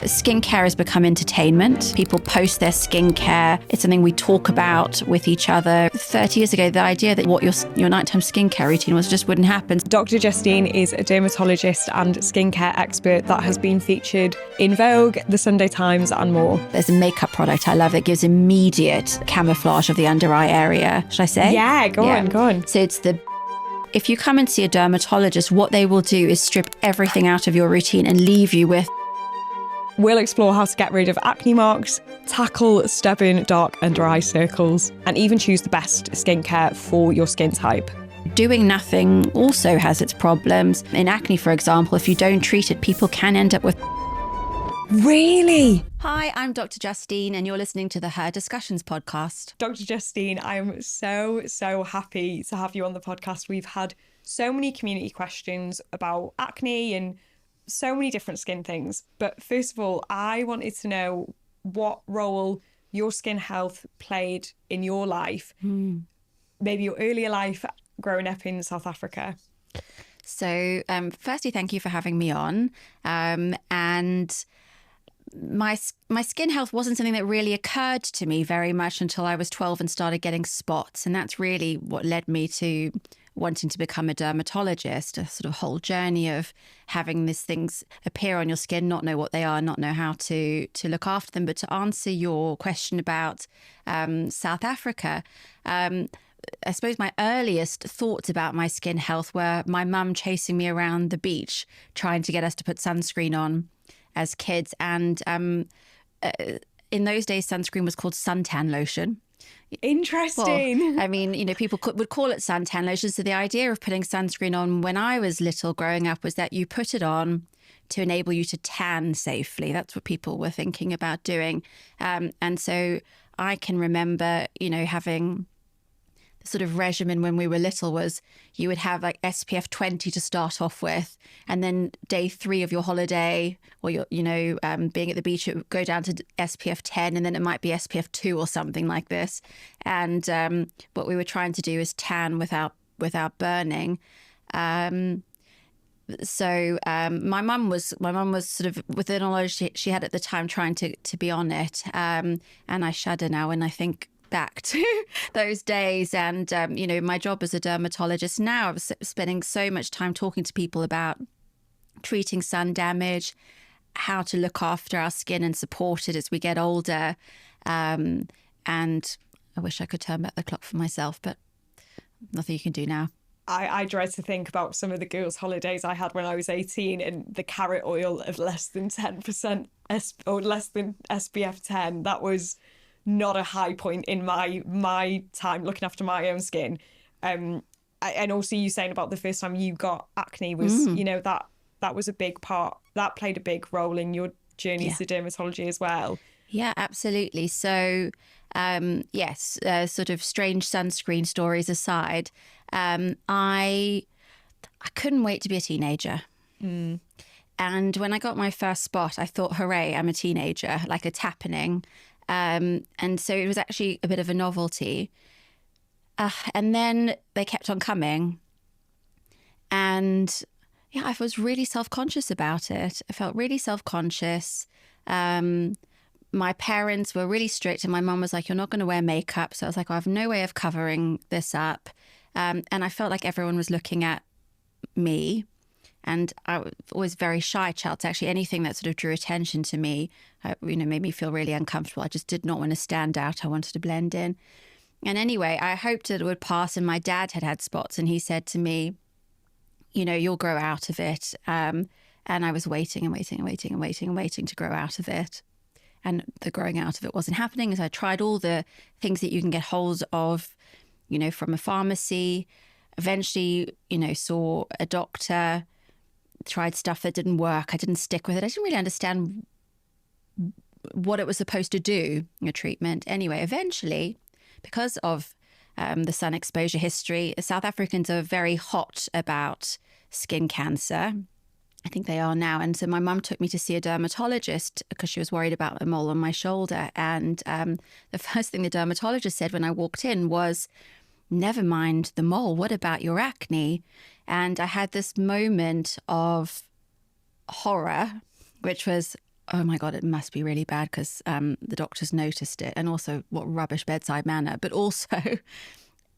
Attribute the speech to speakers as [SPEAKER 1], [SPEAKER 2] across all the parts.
[SPEAKER 1] Skincare has become entertainment. People post their skincare. It's something we talk about with each other. 30 years ago, the idea that what your nighttime skincare routine was just wouldn't happen.
[SPEAKER 2] Dr. Justine is a dermatologist and skincare expert that has been featured in Vogue, the Sunday Times and more.
[SPEAKER 1] There's a makeup product I love that gives immediate camouflage of the under eye area. Should I say?
[SPEAKER 2] Yeah, go on.
[SPEAKER 1] So it's if you come and see a dermatologist, what they will do is strip everything out of your routine and leave you with.
[SPEAKER 2] We'll explore how to get rid of acne marks, tackle stubborn dark under eye circles, and even choose the best skincare for your skin type.
[SPEAKER 1] Doing nothing also has its problems. In acne, for example, if you don't treat it, people can end up with.
[SPEAKER 2] Really?
[SPEAKER 1] Hi, I'm Dr. Justine, and you're listening to the Her Discussions podcast.
[SPEAKER 2] Dr. Justine, I am so happy to have you on the podcast. We've had so many community questions about acne and so many different skin things. But first of all, I wanted to know what role your skin health played in your life, maybe your earlier life growing up in South Africa.
[SPEAKER 1] So firstly, thank you for having me on. And my skin health wasn't something that really occurred to me very much until I was 12 and started getting spots. And that's really what led me to wanting to become a dermatologist, a sort of whole journey of having these things appear on your skin, not know what they are, not know how to look after them. But to answer your question about South Africa, I suppose my earliest thoughts about my skin health were my mum chasing me around the beach, trying to get us to put sunscreen on as kids. And in those days, sunscreen was called suntan lotion.
[SPEAKER 2] Interesting.
[SPEAKER 1] Well, I mean, people would call it suntan lotion. So the idea of putting sunscreen on when I was little growing up was that you put it on to enable you to tan safely. That's what people were thinking about doing. And so I can remember, having the sort of regimen when we were little was you would have like SPF 20 to start off with, and then day 3 of your holiday or your, being at the beach, it would go down to SPF 10, and then it might be SPF 2 or something like this. And what we were trying to do is tan without burning. So my mum was sort of, with the knowledge she had at the time, trying to be on it. And I shudder now when I think back to those days. And, my job as a dermatologist now, I was spending so much time talking to people about treating sun damage, how to look after our skin and support it as we get older. And I wish I could turn back the clock for myself, but nothing you can do now.
[SPEAKER 2] I dread to think about some of the girls' holidays I had when I was 18 and the carrot oil of less than 10% or less than SPF 10. That was not a high point in my time looking after my own skin. And also you saying about the first time you got acne was, that was a big part. That played a big role in your journey to dermatology as well.
[SPEAKER 1] Yeah, absolutely. So, yes, sort of strange sunscreen stories aside, I couldn't wait to be a teenager. And when I got my first spot, I thought, hooray, I'm a teenager, like it's happening. And so it was actually a bit of a novelty. And then they kept on coming. And yeah, I was really self-conscious about it. I felt really self-conscious. My parents were really strict, and my mum was like, you're not going to wear makeup. So I was like, I have no way of covering this up. And I felt like everyone was looking at me. And I was always very shy child. So actually anything that sort of drew attention to me, made me feel really uncomfortable. I just did not want to stand out. I wanted to blend in. And anyway, I hoped that it would pass. And my dad had spots, and he said to me, you'll grow out of it. And I was waiting to grow out of it. And the growing out of it wasn't happening, as I tried all the things that you can get hold of, from a pharmacy. Eventually, saw a doctor, tried stuff that didn't work. I didn't stick with it. I didn't really understand what it was supposed to do, a treatment. Anyway, eventually, because of the sun exposure history, South Africans are very hot about skin cancer. I think they are now. And so my mum took me to see a dermatologist because she was worried about a mole on my shoulder. And the first thing the dermatologist said when I walked in was, never mind the mole, what about your acne? And I had this moment of horror, which was, oh my God, it must be really bad because the doctors noticed it. And also, what rubbish bedside manner. But also,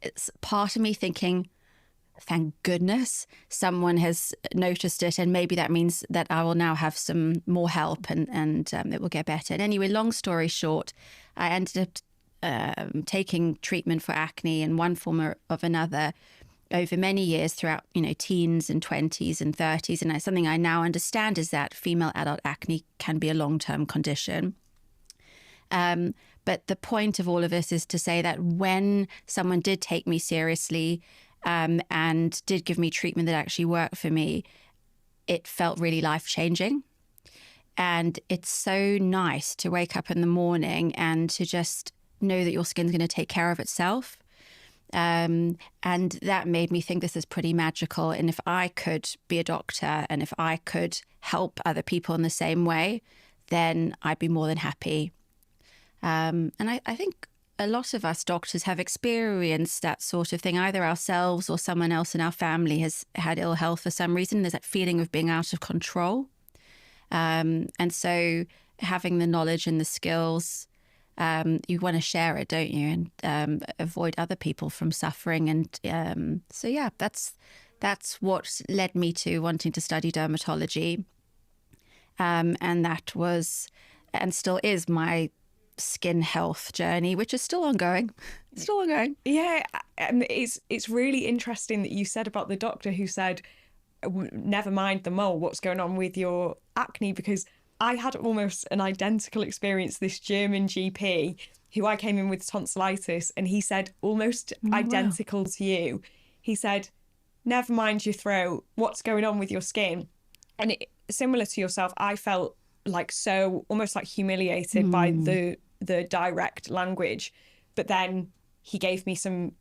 [SPEAKER 1] it's part of me thinking, thank goodness someone has noticed it. And maybe that means that I will now have some more help and it will get better. And anyway, long story short, I ended up taking treatment for acne in one form or of another over many years throughout, teens and 20s and 30s. And something I now understand is that female adult acne can be a long-term condition. But the point of all of this is to say that when someone did take me seriously and did give me treatment that actually worked for me, it felt really life-changing. And it's so nice to wake up in the morning and to just know that your skin's going to take care of itself. And that made me think this is pretty magical. And if I could be a doctor and if I could help other people in the same way, then I'd be more than happy. And I think a lot of us doctors have experienced that sort of thing, either ourselves or someone else in our family has had ill health for some reason. There's that feeling of being out of control. And so having the knowledge and the skills, you want to share it, don't you? And avoid other people from suffering. And so, yeah, that's what led me to wanting to study dermatology. And that was and still is my skin health journey, which is still ongoing.
[SPEAKER 2] Yeah, and it's really interesting that you said about the doctor who said, never mind the mole, what's going on with your acne, because I had almost an identical experience. This German GP who I came in with tonsillitis, and he said almost identical to you. He said, never mind your throat, what's going on with your skin? And similar to yourself, I felt like so almost like humiliated by the direct language. But then he gave me some,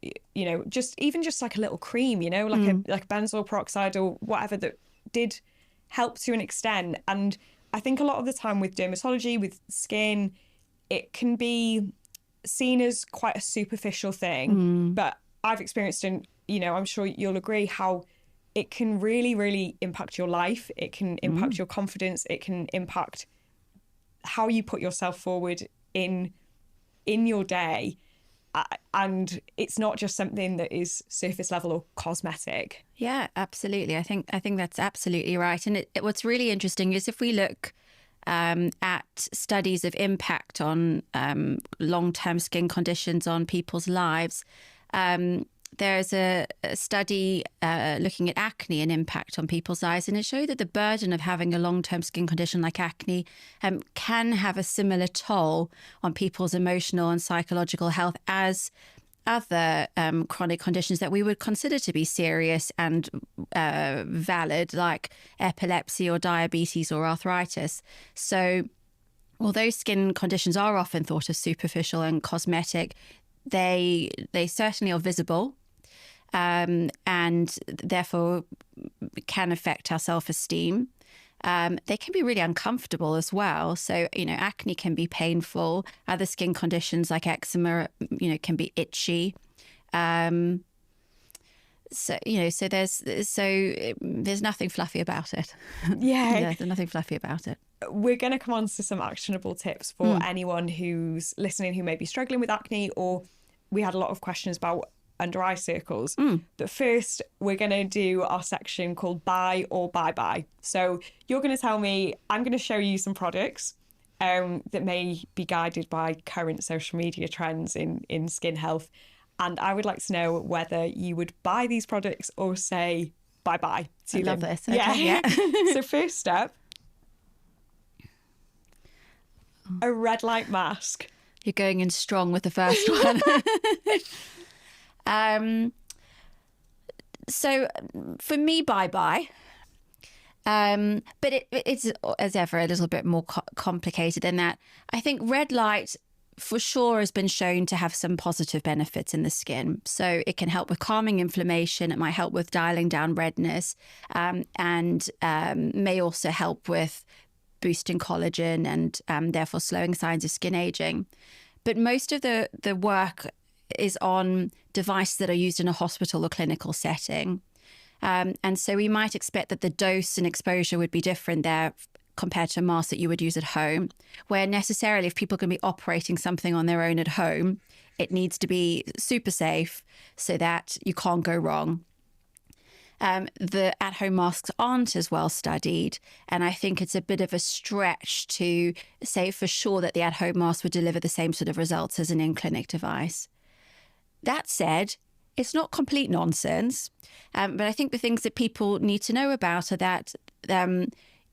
[SPEAKER 2] just like a little cream, like benzoyl peroxide or whatever that did help to an extent. And I think a lot of the time with dermatology, with skin, it can be seen as quite a superficial thing. But I've experienced, and I'm sure you'll agree, how it can really, really impact your life. It can impact your confidence. It can impact how you put yourself forward in your day. And it's not just something that is surface level or cosmetic.
[SPEAKER 1] Yeah, absolutely. I think that's absolutely right. And what's really interesting is if we look at studies of impact on long-term skin conditions on people's lives, there's a study looking at acne and impact on people's lives, and it showed that the burden of having a long-term skin condition like acne can have a similar toll on people's emotional and psychological health as other chronic conditions that we would consider to be serious and valid, like epilepsy or diabetes or arthritis. So although skin conditions are often thought of superficial and cosmetic, they certainly are visible. And therefore can affect our self-esteem. They can be really uncomfortable as well. So, acne can be painful. Other skin conditions like eczema, can be itchy. So there's nothing fluffy about it.
[SPEAKER 2] Yeah.
[SPEAKER 1] There's nothing fluffy about it.
[SPEAKER 2] We're going to come on to some actionable tips for anyone who's listening who may be struggling with acne, or we had a lot of questions about under eye circles. But first, we're going to do our section called Buy or Bye-Bye. So you're going to tell me, I'm going to show you some products that may be guided by current social media trends in skin health. And I would like to know whether you would buy these products or say bye-bye to them.
[SPEAKER 1] I love this. Okay, yeah.
[SPEAKER 2] So first step, a red light mask.
[SPEAKER 1] You're going in strong with the first one. So for me, bye-bye. But it's, as ever, a little bit more complicated than that. I think red light for sure has been shown to have some positive benefits in the skin. So it can help with calming inflammation. It might help with dialing down redness, and may also help with boosting collagen and therefore slowing signs of skin aging. But most of the work is on devices that are used in a hospital or clinical setting. And so we might expect that the dose and exposure would be different there compared to a mask that you would use at home, where necessarily if people can be operating something on their own at home, it needs to be super safe so that you can't go wrong. The at-home masks aren't as well studied, and I think it's a bit of a stretch to say for sure that the at-home mask would deliver the same sort of results as an in-clinic device. That said, it's not complete nonsense, but I think the things that people need to know about are that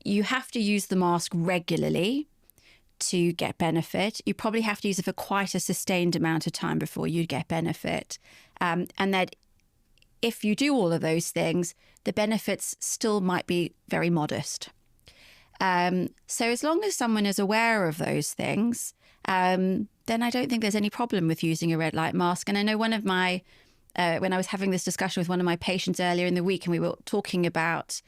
[SPEAKER 1] you have to use the mask regularly to get benefit. You probably have to use it for quite a sustained amount of time before you get benefit, and that if you do all of those things, the benefits still might be very modest. So as long as someone is aware of those things, then I don't think there's any problem with using a red light mask. And I know one of my, when I was having this discussion with one of my patients earlier in the week, and we were talking about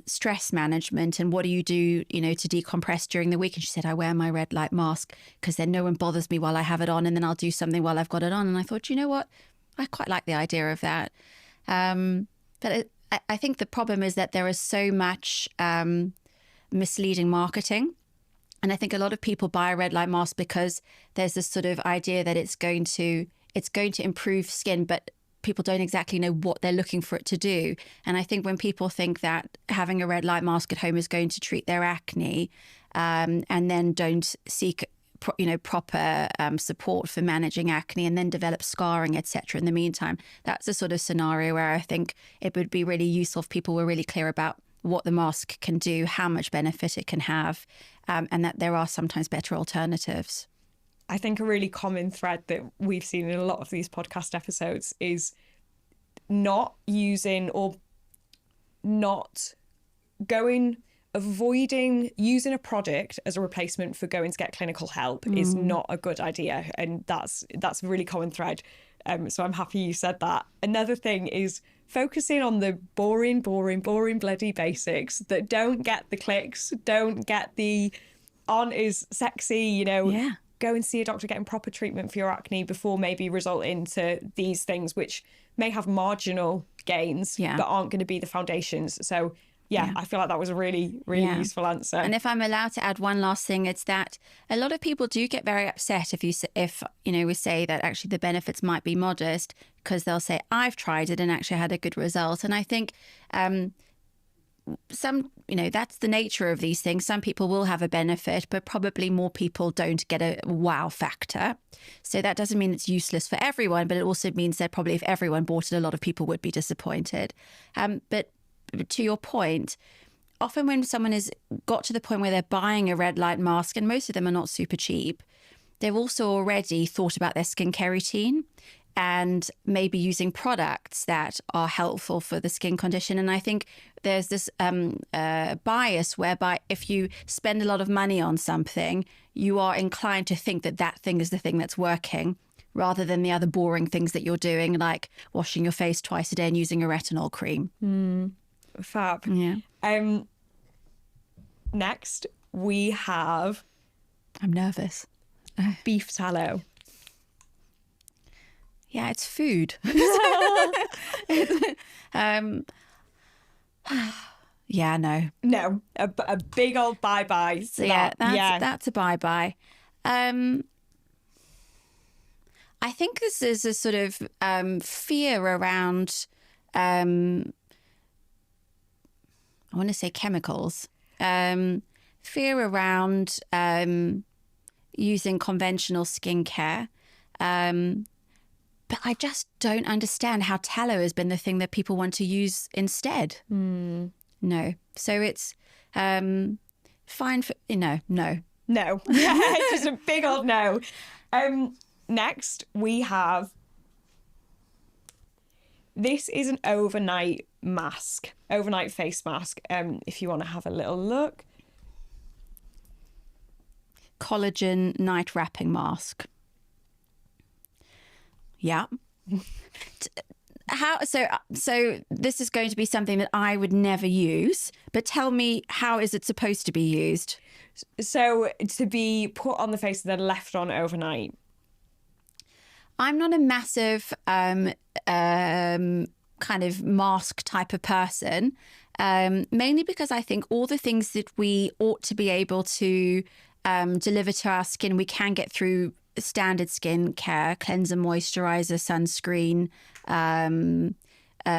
[SPEAKER 1] stress management and what do you do, to decompress during the week. And she said, I wear my red light mask because then no one bothers me while I have it on, and then I'll do something while I've got it on. And I thought, you know what? I quite like the idea of that. But I think the problem is that there is so much misleading marketing. And I think a lot of people buy a red light mask because there's this sort of idea that it's going to improve skin, but people don't exactly know what they're looking for it to do. And I think when people think that having a red light mask at home is going to treat their acne, and then don't seek proper support for managing acne and then develop scarring, etc. in the meantime, that's a sort of scenario where I think it would be really useful if people were really clear about what the mask can do, how much benefit it can have, and that there are sometimes better alternatives.
[SPEAKER 2] I think a really common thread that we've seen in a lot of these podcast episodes is not using or not avoiding using a product as a replacement for going to get clinical help is not a good idea. And that's a really common thread. So I'm happy you said that. Another thing is focusing on the boring bloody basics that don't get the clicks, don't get the aren't as sexy, Go and see a doctor getting proper treatment for your acne before maybe result into these things which may have marginal gains, but aren't going to be the foundations. So yeah, I feel like that was a really, really useful answer.
[SPEAKER 1] And if I'm allowed to add one last thing, it's that a lot of people do get very upset if we say that actually the benefits might be modest, because they'll say, I've tried it and actually had a good result. And I think that's the nature of these things. Some people will have a benefit, but probably more people don't get a wow factor. So that doesn't mean it's useless for everyone, but it also means that probably if everyone bought it, a lot of people would be disappointed. But to your point, often when someone has got to the point where they're buying a red light mask, and most of them are not super cheap, they've also already thought about their skincare routine and maybe using products that are helpful for the skin condition. And I think there's this bias whereby if you spend a lot of money on something, you are inclined to think that that thing is the thing that's working, rather than the other boring things that you're doing, like washing your face twice a day and using a retinol cream.
[SPEAKER 2] Fab.
[SPEAKER 1] Yeah.
[SPEAKER 2] Next, we have...
[SPEAKER 1] I'm nervous.
[SPEAKER 2] Beef tallow.
[SPEAKER 1] Yeah, it's food. Yeah, no.
[SPEAKER 2] No, a big old bye-bye.
[SPEAKER 1] So that's a bye-bye. I think this is a sort of fear around... I want to say chemicals, fear around using conventional skincare. But I just don't understand how tallow has been the thing that people want to use instead. No. So it's fine for, no.
[SPEAKER 2] No. Just a big old no. Next, we have... This is an overnight face mask, if you want to have a little look.
[SPEAKER 1] Collagen night wrapping mask. Yeah. So this is going to be something that I would never use, but tell me, how is it supposed to be used?
[SPEAKER 2] So to be put on the face and then left on overnight.
[SPEAKER 1] I'm not a massive kind of mask type of person. mainly because I think all the things that we ought to be able to deliver to our skin, we can get through standard skin care, cleanser, moisturizer, sunscreen,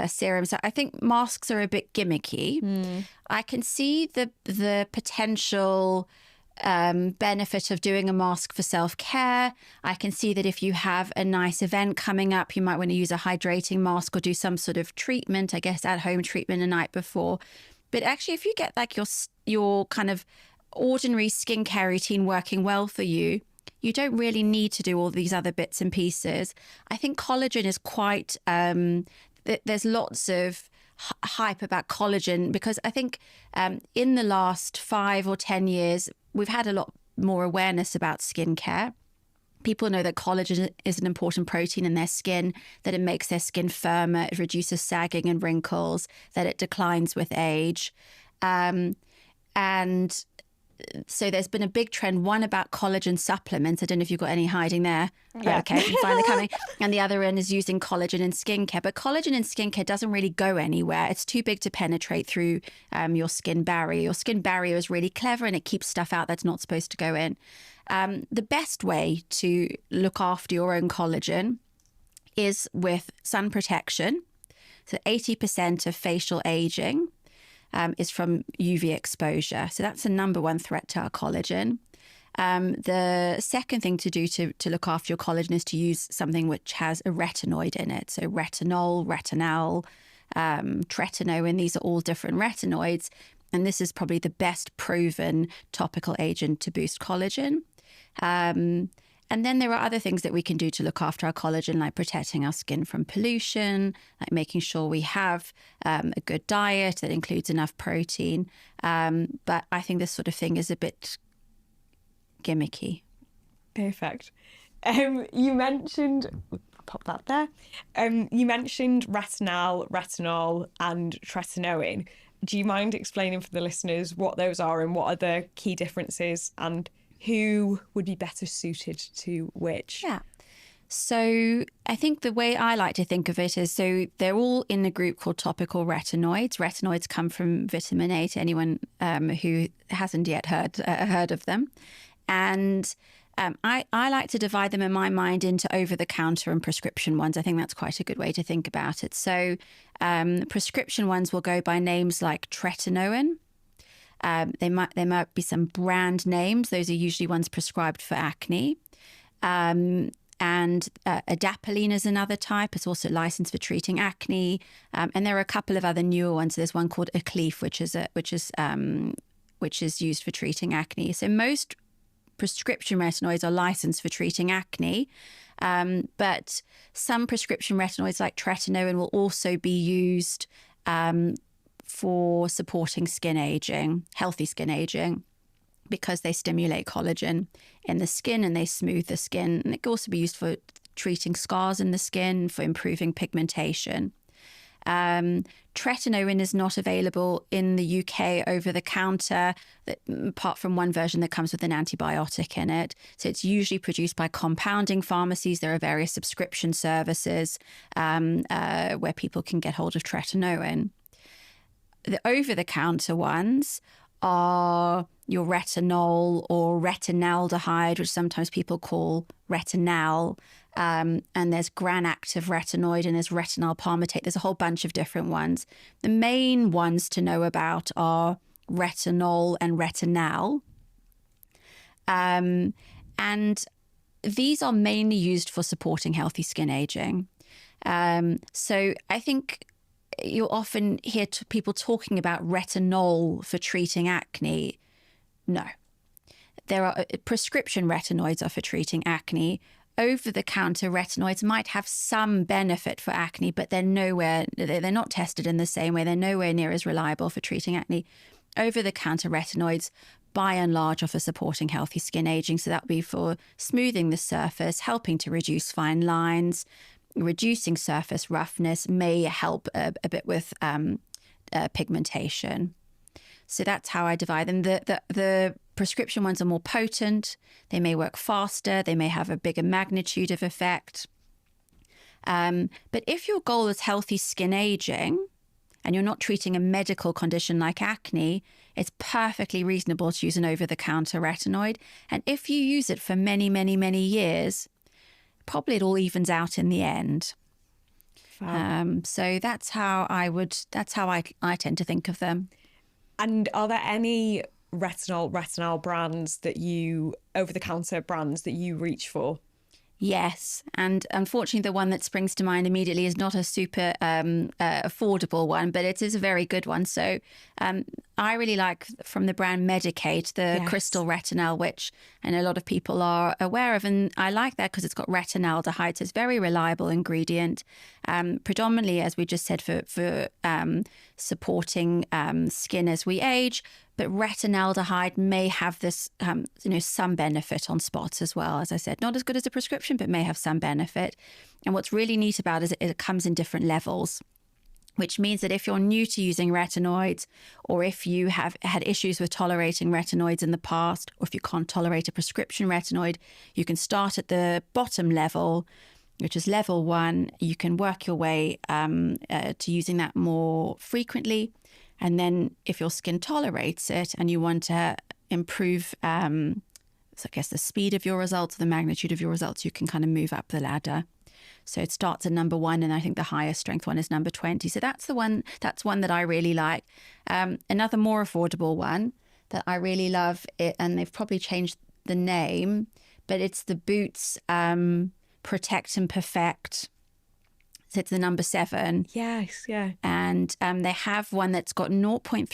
[SPEAKER 1] serum. So I think masks are a bit gimmicky. I can see the potential benefit of doing a mask for self-care. I can see that if you have a nice event coming up, you might want to use a hydrating mask or do some sort of treatment, I guess at-home treatment the night before. But actually, if you get like your kind of ordinary skincare routine working well for you, you don't really need to do all these other bits and pieces. I think collagen is quite, there's lots of hype about collagen because I think in the last 5 or 10 years, we've had a lot more awareness about skincare. People know that collagen is an important protein in their skin, that it makes their skin firmer, it reduces sagging and wrinkles, that it declines with age. And so there's been a big trend, one about collagen supplements. I don't know if you've got any hiding there.
[SPEAKER 2] Yeah.
[SPEAKER 1] Okay, you find it coming. And the other end is using collagen in skincare. But collagen in skincare doesn't really go anywhere. It's too big to penetrate through your skin barrier. Your skin barrier is really clever and it keeps stuff out that's not supposed to go in. The best way to look after your own collagen is with sun protection. So 80% of facial aging is from UV exposure. So that's the number one threat to our collagen. The second thing to do to look after your collagen is to use something which has a retinoid in it. So retinol, retinol, tretinoin, these are all different retinoids. And this is probably the best proven topical agent to boost collagen. And then there are other things that we can do to look after our collagen, like protecting our skin from pollution, like making sure we have a good diet that includes enough protein. But I think this sort of thing is a bit gimmicky.
[SPEAKER 2] Perfect. You mentioned, pop that there. You mentioned retinol, and tretinoin. Do you mind explaining for the listeners what those are and what are the key differences and who would be better suited to which?
[SPEAKER 1] Yeah. So I think the way I like to think of it is, so they're all in a group called topical retinoids. Retinoids come from vitamin A to anyone who hasn't yet heard of them. And I like to divide them in my mind into over-the-counter and prescription ones. I think that's quite a good way to think about it. So prescription ones will go by names like tretinoin. There might be some brand names. Those are usually ones prescribed for acne. And adapalene is another type. It's also licensed for treating acne. And there are a couple of other newer ones. There's one called Acne-Safe, which is used for treating acne. So most prescription retinoids are licensed for treating acne. But some prescription retinoids like tretinoin will also be used for supporting skin aging, healthy skin aging, because they stimulate collagen in the skin and they smooth the skin. And it can also be used for treating scars in the skin, for improving pigmentation. Tretinoin is not available in the UK over the counter, apart from one version that comes with an antibiotic in it. So it's usually produced by compounding pharmacies. There are various subscription services where people can get hold of tretinoin. The over-the-counter ones are your retinol or retinaldehyde, which sometimes people call retinal. And there's gram-active retinoid and there's retinol palmitate. There's a whole bunch of different ones. The main ones to know about are retinol and retinal. And these are mainly used for supporting healthy skin aging. So I think you'll often hear people talking about retinol for treating acne. No. There are prescription retinoids are for treating acne. Over-the-counter retinoids might have some benefit for acne, but they're not tested in the same way. They're nowhere near as reliable for treating acne. Over-the-counter retinoids, by and large, are for supporting healthy skin aging. So that would be for smoothing the surface, helping to reduce fine lines, reducing surface roughness, may help a bit with pigmentation. So that's how I divide them. The prescription ones are more potent. They may work faster. They may have a bigger magnitude of effect. But if your goal is healthy skin aging, and you're not treating a medical condition like acne, it's perfectly reasonable to use an over-the-counter retinoid. And if you use it for many, many, many years, probably it all evens out in the end. So that's how I tend to think of them.
[SPEAKER 2] And are there any retinol brands that you, over-the-counter brands that you reach for?
[SPEAKER 1] Yes. And unfortunately, the one that springs to mind immediately is not a super affordable one, but it is a very good one. So I really like from the brand Medicate, the crystal retinol, which I know a lot of people are aware of. And I like that because it's got retinaldehyde. So it's a very reliable ingredient, predominantly, as we just said, for supporting skin as we age. But retinaldehyde may have this, some benefit on spots as well. As I said, not as good as a prescription, but may have some benefit. And what's really neat about it is it comes in different levels, which means that if you're new to using retinoids, or if you have had issues with tolerating retinoids in the past, or if you can't tolerate a prescription retinoid, you can start at the bottom level, which is level 1. You can work your way to using that more frequently. And then if your skin tolerates it and you want to improve, I guess, the speed of your results, the magnitude of your results, you can kind of move up the ladder. So it starts at number 1, and I think the highest strength one is number 20. So that's one that I really like. Another more affordable one that I really love, and they've probably changed the name, but it's the Boots Protect and Perfect. So it's the number 7.
[SPEAKER 2] Yes, yeah.
[SPEAKER 1] And they have one that's got 0.3%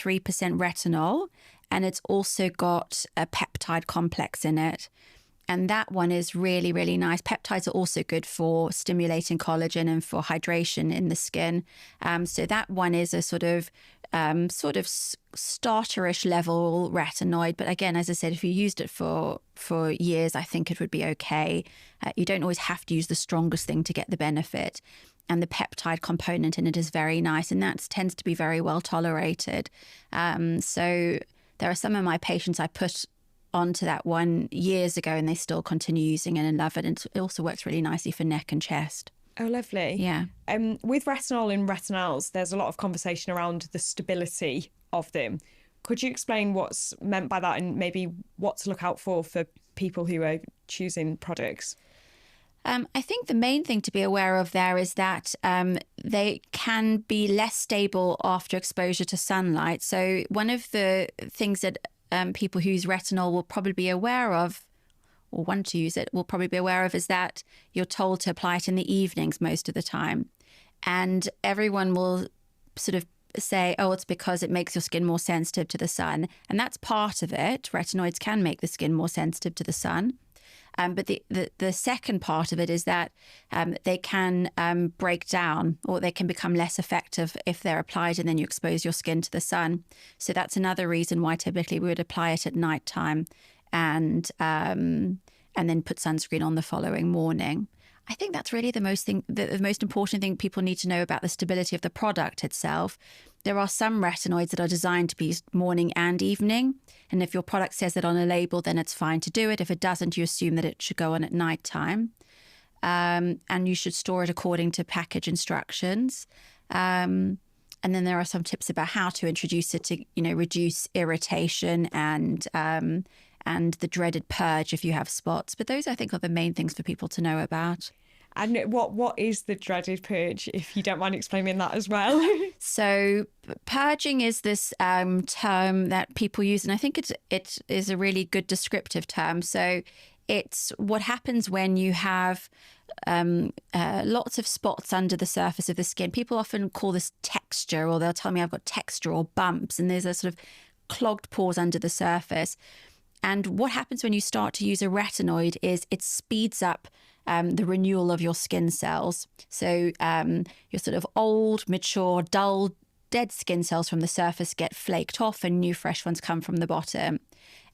[SPEAKER 1] retinol, and it's also got a peptide complex in it. And that one is really, really nice. Peptides are also good for stimulating collagen and for hydration in the skin. So that one is a sort of starterish level retinoid. But again, as I said, if you used it for years, I think it would be okay. You don't always have to use the strongest thing to get the benefit. And the peptide component in it is very nice, and that tends to be very well tolerated. So there are some of my patients I put onto that one years ago, and they still continue using it and love it. And it also works really nicely for neck and chest.
[SPEAKER 2] Oh, lovely.
[SPEAKER 1] Yeah.
[SPEAKER 2] With retinol and retinols, there's a lot of conversation around the stability of them. Could you explain what's meant by that, and maybe what to look out for people who are choosing products?
[SPEAKER 1] I think the main thing to be aware of there is that they can be less stable after exposure to sunlight. So one of the things that people who use retinol will probably be aware of, or want to use it, will probably be aware of, is that you're told to apply it in the evenings most of the time. And everyone will sort of say, oh, it's because it makes your skin more sensitive to the sun. And that's part of it. Retinoids can make the skin more sensitive to the sun. But the second part of it is that they can break down, or they can become less effective if they're applied and then you expose your skin to the sun. So that's another reason why typically we would apply it at nighttime and then put sunscreen on the following morning. I think that's really the most important thing people need to know about the stability of the product itself. There are some retinoids that are designed to be morning and evening. And if your product says that on a label, then it's fine to do it. If it doesn't, you assume that it should go on at nighttime. And you should store it according to package instructions. And then there are some tips about how to introduce it to, reduce irritation and the dreaded purge if you have spots. But those, I think, are the main things for people to know about.
[SPEAKER 2] And what is the dreaded purge, if you don't mind explaining that as well?
[SPEAKER 1] So purging is this term that people use, and I think it is a really good descriptive term. So it's what happens when you have lots of spots under the surface of the skin. People often call this texture, or they'll tell me I've got texture or bumps, and there's a sort of clogged pores under the surface. And what happens when you start to use a retinoid is it speeds up the renewal of your skin cells. So your sort of old, mature, dull, dead skin cells from the surface get flaked off and new fresh ones come from the bottom.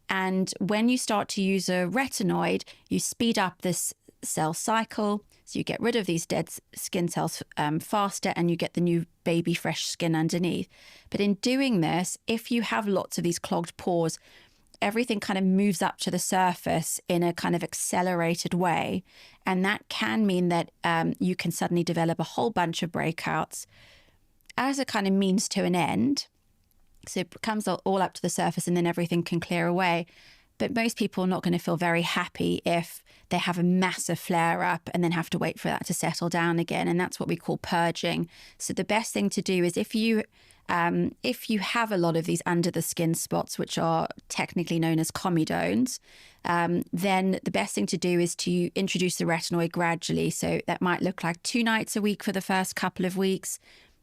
[SPEAKER 1] And when you start to use a retinoid, you speed up this cell cycle. So you get rid of these dead skin cells faster, and you get the new baby fresh skin underneath. But in doing this, if you have lots of these clogged pores, everything kind of moves up to the surface in a kind of accelerated way. And that can mean that you can suddenly develop a whole bunch of breakouts. as a kind of means to an end. So it comes all up to the surface and then everything can clear away. But most people are not going to feel very happy if they have a massive flare up and then have to wait for that to settle down again. And that's what we call purging. So the best thing to do is if you have a lot of these under the skin spots, which are technically known as comedones, then the best thing to do is to introduce the retinoid gradually. So that might look like 2 nights a week for the first couple of weeks,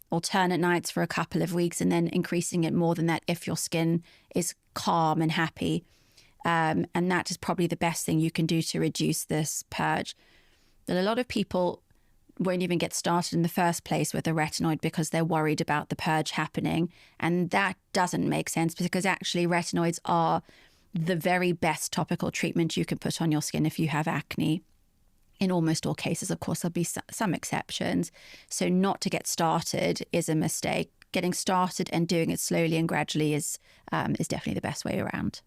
[SPEAKER 1] alternate nights for a couple of weeks, and then increasing it more than that if your skin is calm and happy. And that is probably the best thing you can do to reduce this purge. But a lot of people won't even get started in the first place with a retinoid because they're worried about the purge happening. And that doesn't make sense because actually retinoids are the very best topical treatment you can put on your skin if you have acne. In almost all cases, of course, there'll be some exceptions. So not to get started is a mistake. Getting started and doing it slowly and gradually is definitely the best way around.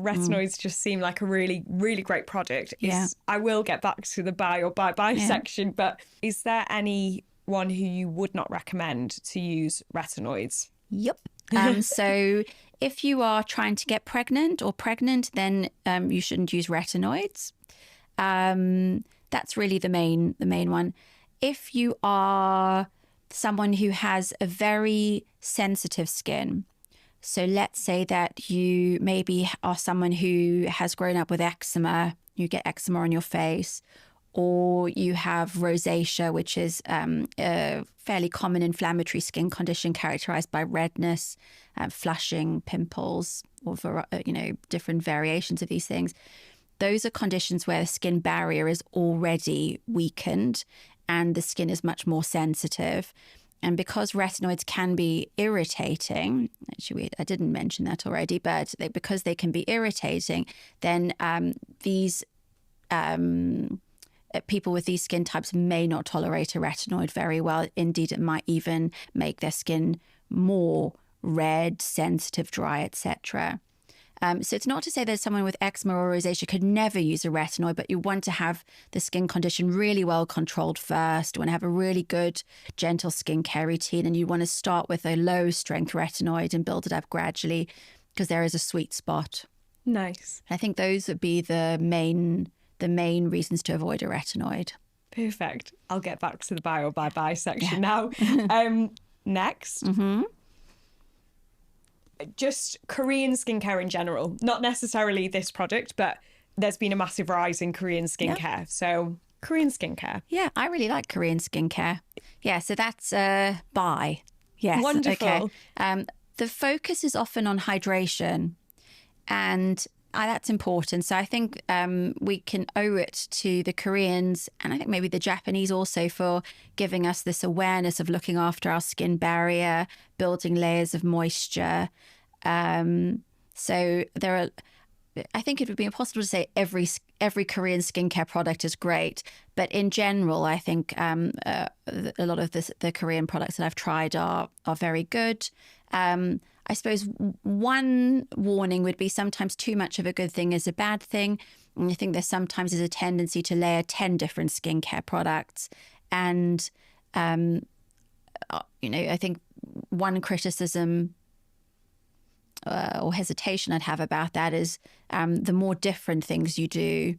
[SPEAKER 2] Retinoids just seem like a really, really great product.
[SPEAKER 1] Yeah.
[SPEAKER 2] I will get back to the buy or buy section, but is there anyone who you would not recommend to use retinoids?
[SPEAKER 1] Yep. So if you are trying to get pregnant, then you shouldn't use retinoids. That's really the main one. If you are someone who has a very sensitive skin, so let's say that you maybe are someone who has grown up with eczema, you get eczema on your face, or you have rosacea, which is a fairly common inflammatory skin condition characterized by redness, flushing, pimples, or different variations of these things. Those are conditions where the skin barrier is already weakened and the skin is much more sensitive. And because retinoids can be irritating, actually, I didn't mention that already, but because they can be irritating, then these people with these skin types may not tolerate a retinoid very well. Indeed, it might even make their skin more red, sensitive, dry, etc. So it's not to say that someone with eczema or rosacea could never use a retinoid, but you want to have the skin condition really well controlled first. You want to have a really good, gentle skincare routine, and you want to start with a low-strength retinoid and build it up gradually because there is a sweet spot.
[SPEAKER 2] Nice.
[SPEAKER 1] I think those would be the main reasons to avoid a retinoid.
[SPEAKER 2] Perfect. I'll get back to the buy or buy section now. Next.
[SPEAKER 1] Mm-hmm.
[SPEAKER 2] Just Korean skincare in general, not necessarily this product, but there's been a massive rise in Korean skincare. Yeah. So Korean skincare.
[SPEAKER 1] Yeah, I really like Korean skincare. Yeah, so that's buy. Yes.
[SPEAKER 2] Wonderful.
[SPEAKER 1] Okay. The focus is often on hydration, and that's important. So I think we can owe it to the Koreans, and I think maybe the Japanese also, for giving us this awareness of looking after our skin barrier, building layers of moisture. So there are, I think it would be impossible to say every Korean skincare product is great, but in general, I think a lot of the Korean products that I've tried are very good. I suppose one warning would be sometimes too much of a good thing is a bad thing. And I think there sometimes is a tendency to layer 10 different skincare products. And, I think one criticism or hesitation I'd have about that is the more different things you do,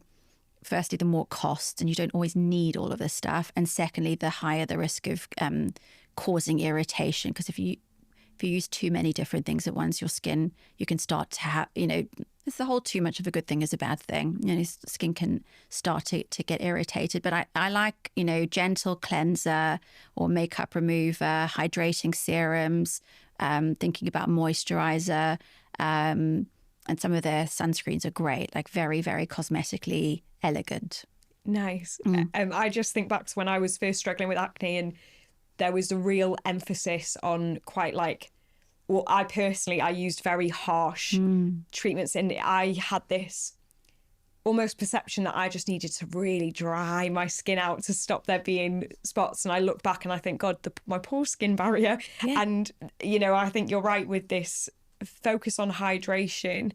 [SPEAKER 1] firstly, the more cost, and you don't always need all of this stuff. And secondly, the higher the risk of causing irritation, because if you use too many different things at once, your skin, you can start to have, it's the whole too much of a good thing is a bad thing. Skin can start to get irritated. But I like, gentle cleanser or makeup remover, hydrating serums, thinking about moisturizer. And some of their sunscreens are great, like very, very cosmetically elegant.
[SPEAKER 2] Nice. I just think back to when I was first struggling with acne, and there was a real emphasis on quite I used very harsh treatments, and I had this almost perception that I just needed to really dry my skin out to stop there being spots. And I look back and I think, God, my poor skin barrier. Yeah. And, I think you're right with this focus on hydration.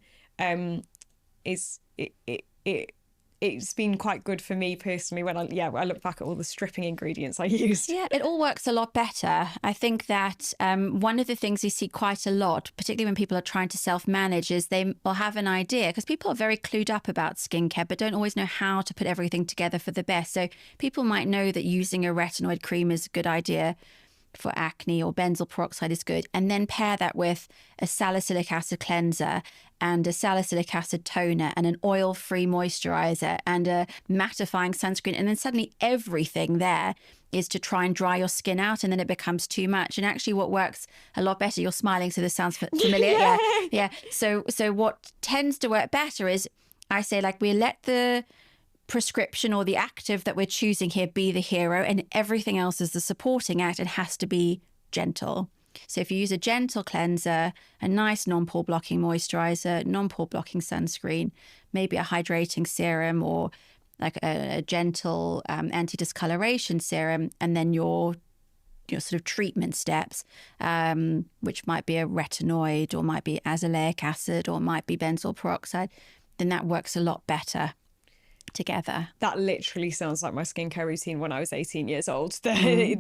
[SPEAKER 2] It it's been quite good for me personally when I look back at all the stripping ingredients I used.
[SPEAKER 1] Yeah, it all works a lot better. I think that one of the things you see quite a lot, particularly when people are trying to self-manage, is they will have an idea, because people are very clued up about skincare, but don't always know how to put everything together for the best. So people might know that using a retinoid cream is a good idea for acne, or benzoyl peroxide is good, and then pair that with a salicylic acid cleanser and a salicylic acid toner and an oil-free moisturizer and a mattifying sunscreen, and then suddenly everything there is to try and dry your skin out, and then it becomes too much. And actually what works a lot better, you're smiling, so this sounds familiar. Yeah. So what tends to work better is, I say, like, we let the prescription or the active that we're choosing here be the hero, and everything else is the supporting act. It has to be gentle. So if you use a gentle cleanser, a nice non-pore blocking moisturizer, non-pore blocking sunscreen, maybe a hydrating serum, or like a gentle anti-discoloration serum, and then your sort of treatment steps, which might be a retinoid, or might be azelaic acid, or might be benzoyl peroxide, then that works a lot better together.
[SPEAKER 2] That literally sounds like my skincare routine when I was 18 years old. The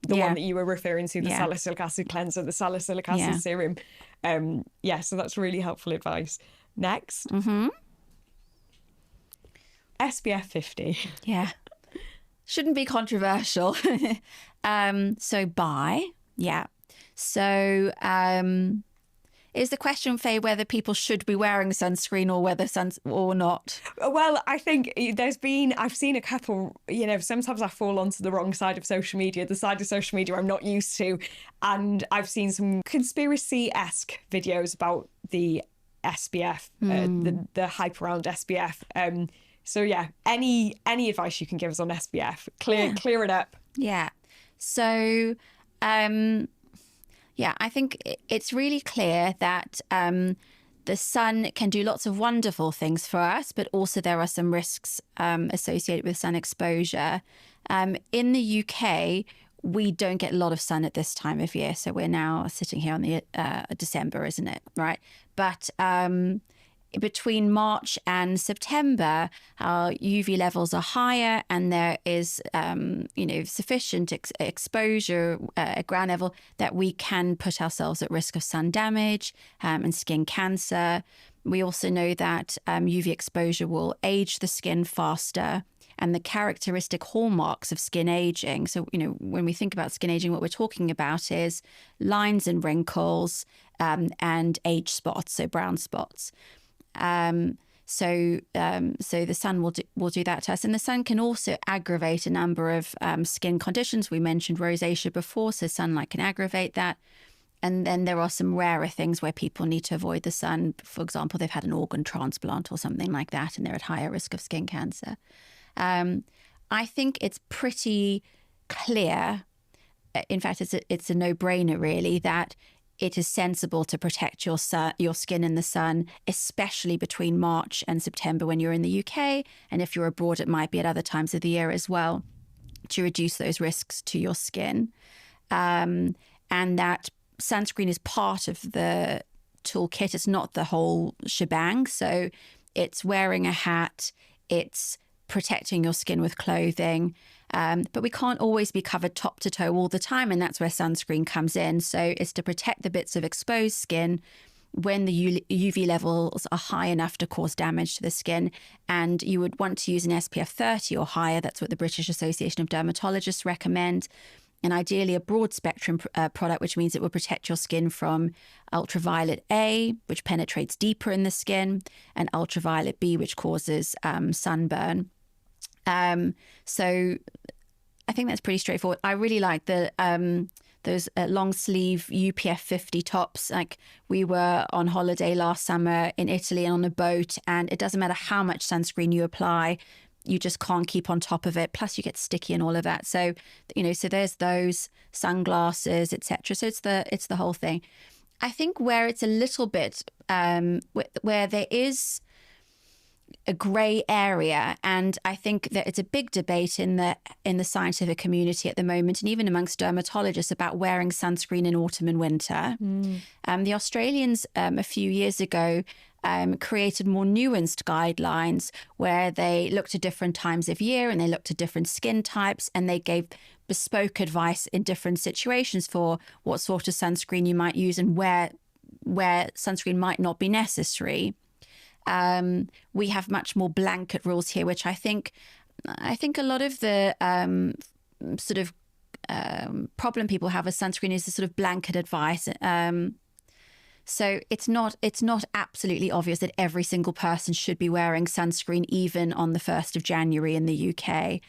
[SPEAKER 2] one that you were referring to, the salicylic acid cleanser, the salicylic acid serum. So that's really helpful advice. Next. SPF 50.
[SPEAKER 1] Yeah. Shouldn't be controversial. So buy. Yeah. So is the question, Faye, whether people should be wearing sunscreen or not?
[SPEAKER 2] Well, I think I've seen a couple, sometimes I fall onto the wrong side of social media, the side of social media I'm not used to. And I've seen some conspiracy-esque videos about the SPF, the hype around SPF. So yeah, any advice you can give us on SPF? Clear it up.
[SPEAKER 1] Yeah. So I think it's really clear that the sun can do lots of wonderful things for us, but also there are some risks associated with sun exposure. In the UK, we don't get a lot of sun at this time of year. So we're now sitting here on the December, isn't it? Right. But between March and September, our UV levels are higher, and there is, sufficient exposure at ground level that we can put ourselves at risk of sun damage and skin cancer. We also know that UV exposure will age the skin faster, and the characteristic hallmarks of skin aging. So, when we think about skin aging, what we're talking about is lines and wrinkles and age spots, so brown spots. So the sun will do that to us, and the sun can also aggravate a number of skin conditions. We mentioned rosacea before, so sunlight can aggravate that. And then there are some rarer things where people need to avoid the sun. For example, they've had an organ transplant or something like that, and they're at higher risk of skin cancer. I think it's pretty clear. In fact, it's a no-brainer, really, that it is sensible to protect your skin in the sun, especially between March and September when you're in the UK. And if you're abroad, it might be at other times of the year as well, to reduce those risks to your skin. And that sunscreen is part of the toolkit. It's not the whole shebang. So it's wearing a hat, it's protecting your skin with clothing. But we can't always be covered top to toe all the time, and that's where sunscreen comes in. So it's to protect the bits of exposed skin when the UV levels are high enough to cause damage to the skin. And you would want to use an SPF 30 or higher. That's what the British Association of Dermatologists recommend. And ideally a broad spectrum product, which means it will protect your skin from ultraviolet A, which penetrates deeper in the skin, and ultraviolet B, which causes sunburn. So I think that's pretty straightforward. I really like those long sleeve UPF 50 tops. Like, we were on holiday last summer in Italy and on a boat, and it doesn't matter how much sunscreen you apply, you just can't keep on top of it. Plus you get sticky and all of that. So, so there's those sunglasses, etc. So it's the whole thing. I think where it's a little bit, where there is a grey area, and I think that it's a big debate in the scientific community at the moment, and even amongst dermatologists, about wearing sunscreen in autumn and winter. The Australians a few years ago created more nuanced guidelines where they looked at different times of year and they looked at different skin types, and they gave bespoke advice in different situations for what sort of sunscreen you might use and where sunscreen might not be necessary. We have much more blanket rules here, which I think a lot of the sort of problem people have with sunscreen is the sort of blanket advice. So it's not absolutely obvious that every single person should be wearing sunscreen even on the 1st of January in the UK.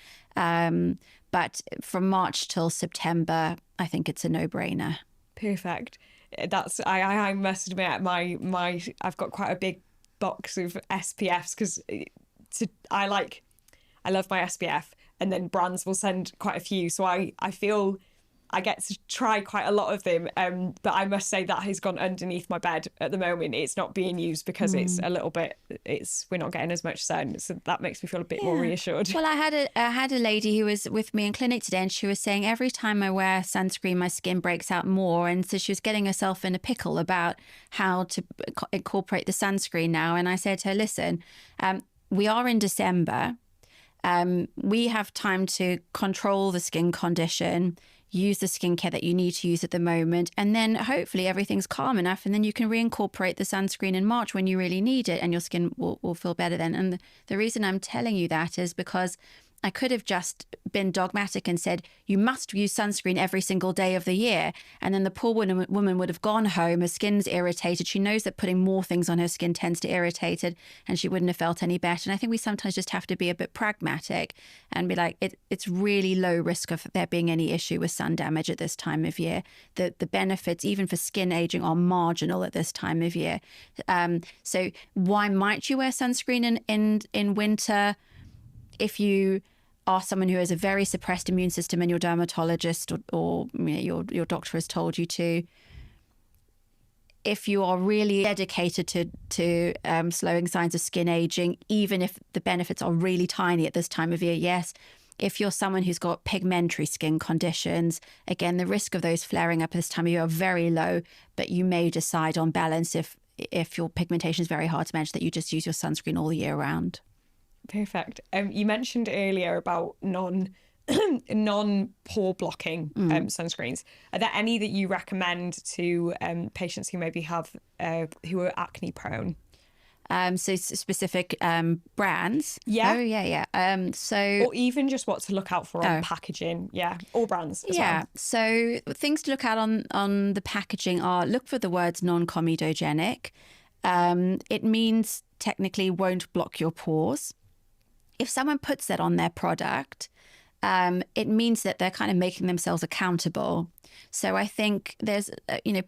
[SPEAKER 1] But from March till September, I think it's a no-brainer.
[SPEAKER 2] Perfect. I must admit I've got quite a big box of SPFs because I love my SPF, and then brands will send quite a few, so I feel I get to try quite a lot of them, but I must say that has gone underneath my bed at the moment. It's not being used because it's a little bit, we're not getting as much sun, so that makes me feel a bit more reassured.
[SPEAKER 1] Well, I had a lady who was with me in clinic today, and she was saying every time I wear sunscreen, my skin breaks out more, and so she was getting herself in a pickle about how to incorporate the sunscreen now. And I said to her, listen, we are in December. We have time to control the skin condition, use the skincare that you need to use at the moment, and then hopefully everything's calm enough, and then you can reincorporate the sunscreen in March when you really need it, and your skin will feel better then. And the reason I'm telling you that is because I could have just been dogmatic and said, you must use sunscreen every single day of the year. And then the poor woman would have gone home, her skin's irritated. She knows that putting more things on her skin tends to irritate it, and she wouldn't have felt any better. And I think we sometimes just have to be a bit pragmatic and be like, it's really low risk of there being any issue with sun damage at this time of year. The benefits, even for skin aging, are marginal at this time of year. So why might you wear sunscreen in winter? If you are someone who has a very suppressed immune system and your dermatologist or your doctor has told you to. If you are really dedicated to slowing signs of skin aging, even if the benefits are really tiny at this time of year, yes. If you're someone who's got pigmentary skin conditions, again, the risk of those flaring up this time of year are very low, but you may decide on balance if your pigmentation is very hard to manage that you just use your sunscreen all year round.
[SPEAKER 2] Perfect. You mentioned earlier about non-pore blocking sunscreens. Are there any that you recommend to patients who maybe have who are acne prone?
[SPEAKER 1] So specific brands.
[SPEAKER 2] Yeah.
[SPEAKER 1] Oh yeah. So
[SPEAKER 2] or even just what to look out for on packaging. Yeah. Or brands as well.
[SPEAKER 1] So things to look out on the packaging are, look for the words non-comedogenic. It means technically won't block your pores. If someone puts that on their product, it means that they're kind of making themselves accountable. So I think there's,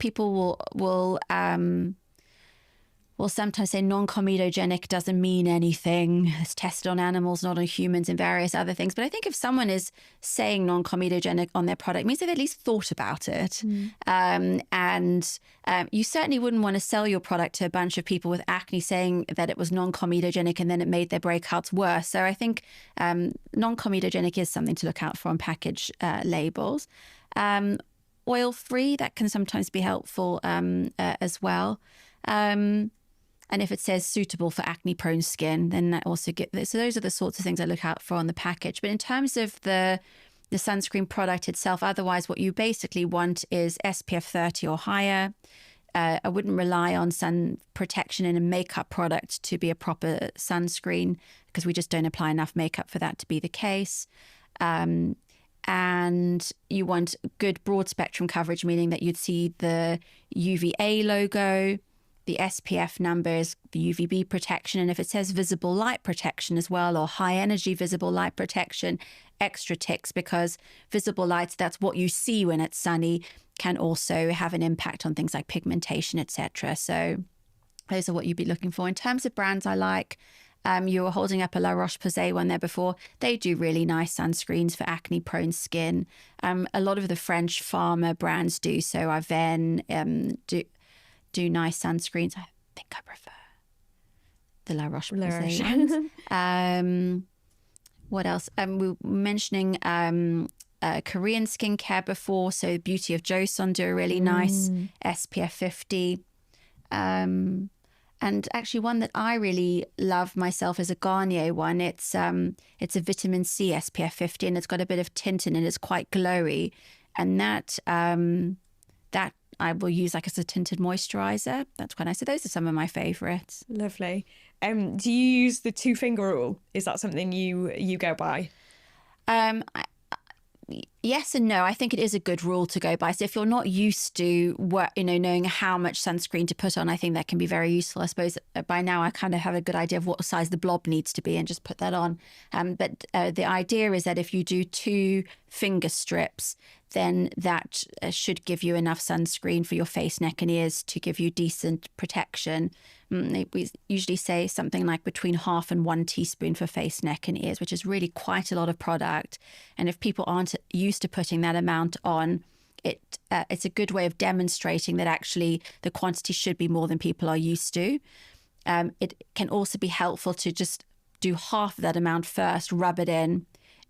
[SPEAKER 1] people will sometimes say non-comedogenic doesn't mean anything. It's tested on animals, not on humans, and various other things. But I think if someone is saying non-comedogenic on their product, it means they've at least thought about it. And you certainly wouldn't want to sell your product to a bunch of people with acne saying that it was non-comedogenic and then it made their breakouts worse. So I think non-comedogenic is something to look out for on package labels. Oil-free, that can sometimes be helpful as well. And if it says suitable for acne-prone skin, then that also gets... So those are the sorts of things I look out for on the package. But in terms of the sunscreen product itself, otherwise what you basically want is SPF 30 or higher. I wouldn't rely on sun protection in a makeup product to be a proper sunscreen because we just don't apply enough makeup for that to be the case. And you want good broad spectrum coverage, meaning that you'd see the UVA logo, the SPF numbers, the UVB protection, and if it says visible light protection as well, or high energy visible light protection, extra ticks, because visible lights, that's what you see when it's sunny, can also have an impact on things like pigmentation, etc. So those are what you'd be looking for. In terms of brands I like, you were holding up a La Roche-Posay one there before. They do really nice sunscreens for acne-prone skin. A lot of the French pharma brands do, so Avène do nice sunscreens. I think I prefer the La Roche-Posay ones. What else? We were mentioning Korean skincare before, so Beauty of Joseon do a really nice SPF 50. And And actually, one that I really love myself is a Garnier one. It's a vitamin C SPF 50, and it's got a bit of tint in it. It's quite glowy, and that I will use like as a tinted moisturizer. That's quite nice. So those are some of my favourites.
[SPEAKER 2] Lovely. Do you use the 2-finger rule? Is that something you go by?
[SPEAKER 1] Yes and no. I think it is a good rule to go by. So if you're not used to knowing how much sunscreen to put on, I think that can be very useful. I suppose by now I kind of have a good idea of what size the blob needs to be and just put that on. But the idea is that if you do 2 finger strips, then that should give you enough sunscreen for your face, neck and ears to give you decent protection. We usually say something like between half and 1 teaspoon for face, neck and ears, which is really quite a lot of product. And if people aren't used to putting that amount on, it's a good way of demonstrating that actually the quantity should be more than people are used to. It can also be helpful to just do half of that amount first, rub it in,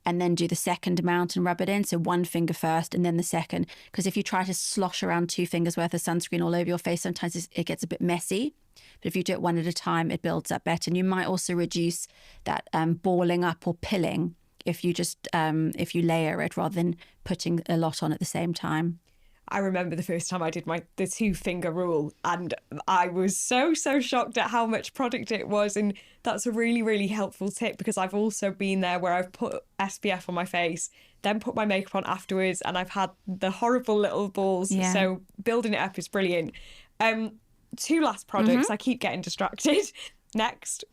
[SPEAKER 1] and then do the second amount and rub it in. So 1 finger first and then the second. Because if you try to slosh around 2 fingers worth of sunscreen all over your face, sometimes it gets a bit messy. But if you do it one at a time, it builds up better. And you might also reduce that balling up or pilling if you layer it rather than putting a lot on at the same time.
[SPEAKER 2] I remember the first time I did the 2-finger rule, and I was so shocked at how much product it was. And that's a really, really helpful tip, because I've also been there where I've put SPF on my face, then put my makeup on afterwards, and I've had the horrible little balls.
[SPEAKER 1] Yeah.
[SPEAKER 2] So building it up is brilliant. 2 last products. I keep getting distracted. Next.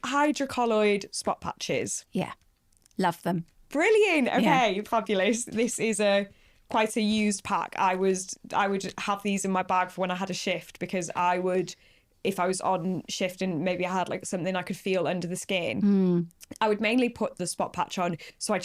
[SPEAKER 2] Hydrocolloid spot patches.
[SPEAKER 1] Yeah, love them.
[SPEAKER 2] Brilliant. Okay, yeah. Fabulous. This is quite a used pack. I would have these in my bag for when I had a shift, because I would, if I was on shift and maybe I had like something I could feel under the skin, I would mainly put the spot patch on. So I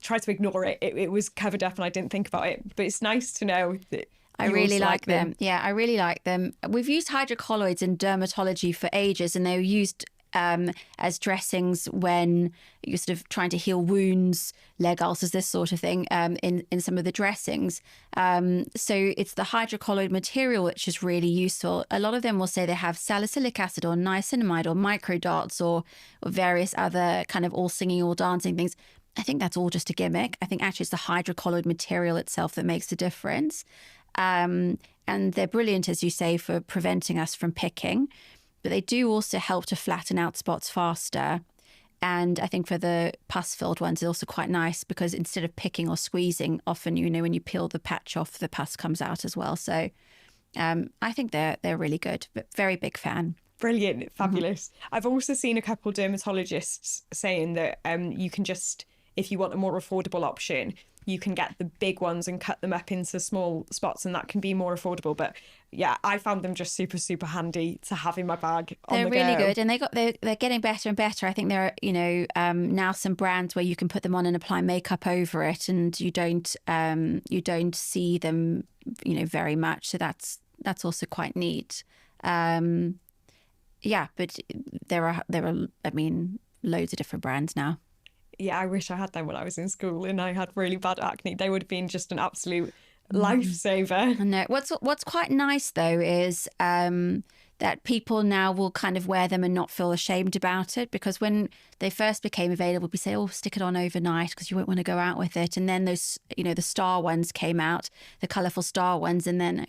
[SPEAKER 2] tried to ignore it. It was covered up and I didn't think about it. But it's nice to know that
[SPEAKER 1] I really like them. Yeah, I really like them. We've used hydrocolloids in dermatology for ages, and they were used as dressings when you're sort of trying to heal wounds, leg ulcers, this sort of thing, in some of the dressings. So it's the hydrocolloid material which is really useful. A lot of them will say they have salicylic acid or niacinamide or microdots or various other kind of all singing, all dancing things. I think that's all just a gimmick. I think actually it's the hydrocolloid material itself that makes the difference. And they're brilliant, as you say, for preventing us from picking. But they do also help to flatten out spots faster. And I think for the pus-filled ones, it's also quite nice because instead of picking or squeezing, often, when you peel the patch off, the pus comes out as well. So I think they're really good, but very big fan.
[SPEAKER 2] Brilliant. Fabulous. I've also seen a couple of dermatologists saying that you can just, if you want a more affordable option, you can get the big ones and cut them up into small spots, and that can be more affordable. But yeah, I found them just super, super handy to have in my bag on the go.
[SPEAKER 1] They're really good, and they're getting better and better. I think there are now some brands where you can put them on and apply makeup over it, and you don't see them very much. So that's also quite neat. Yeah, but there are loads of different brands now.
[SPEAKER 2] Yeah, I wish I had them when I was in school and I had really bad acne. They would have been just an absolute lifesaver.
[SPEAKER 1] I know. What's quite nice though is that people now will kind of wear them and not feel ashamed about it, because when they first became available, we say, "Oh, stick it on overnight because you won't want to go out with it." And then those, the star ones came out, the colourful star ones, and then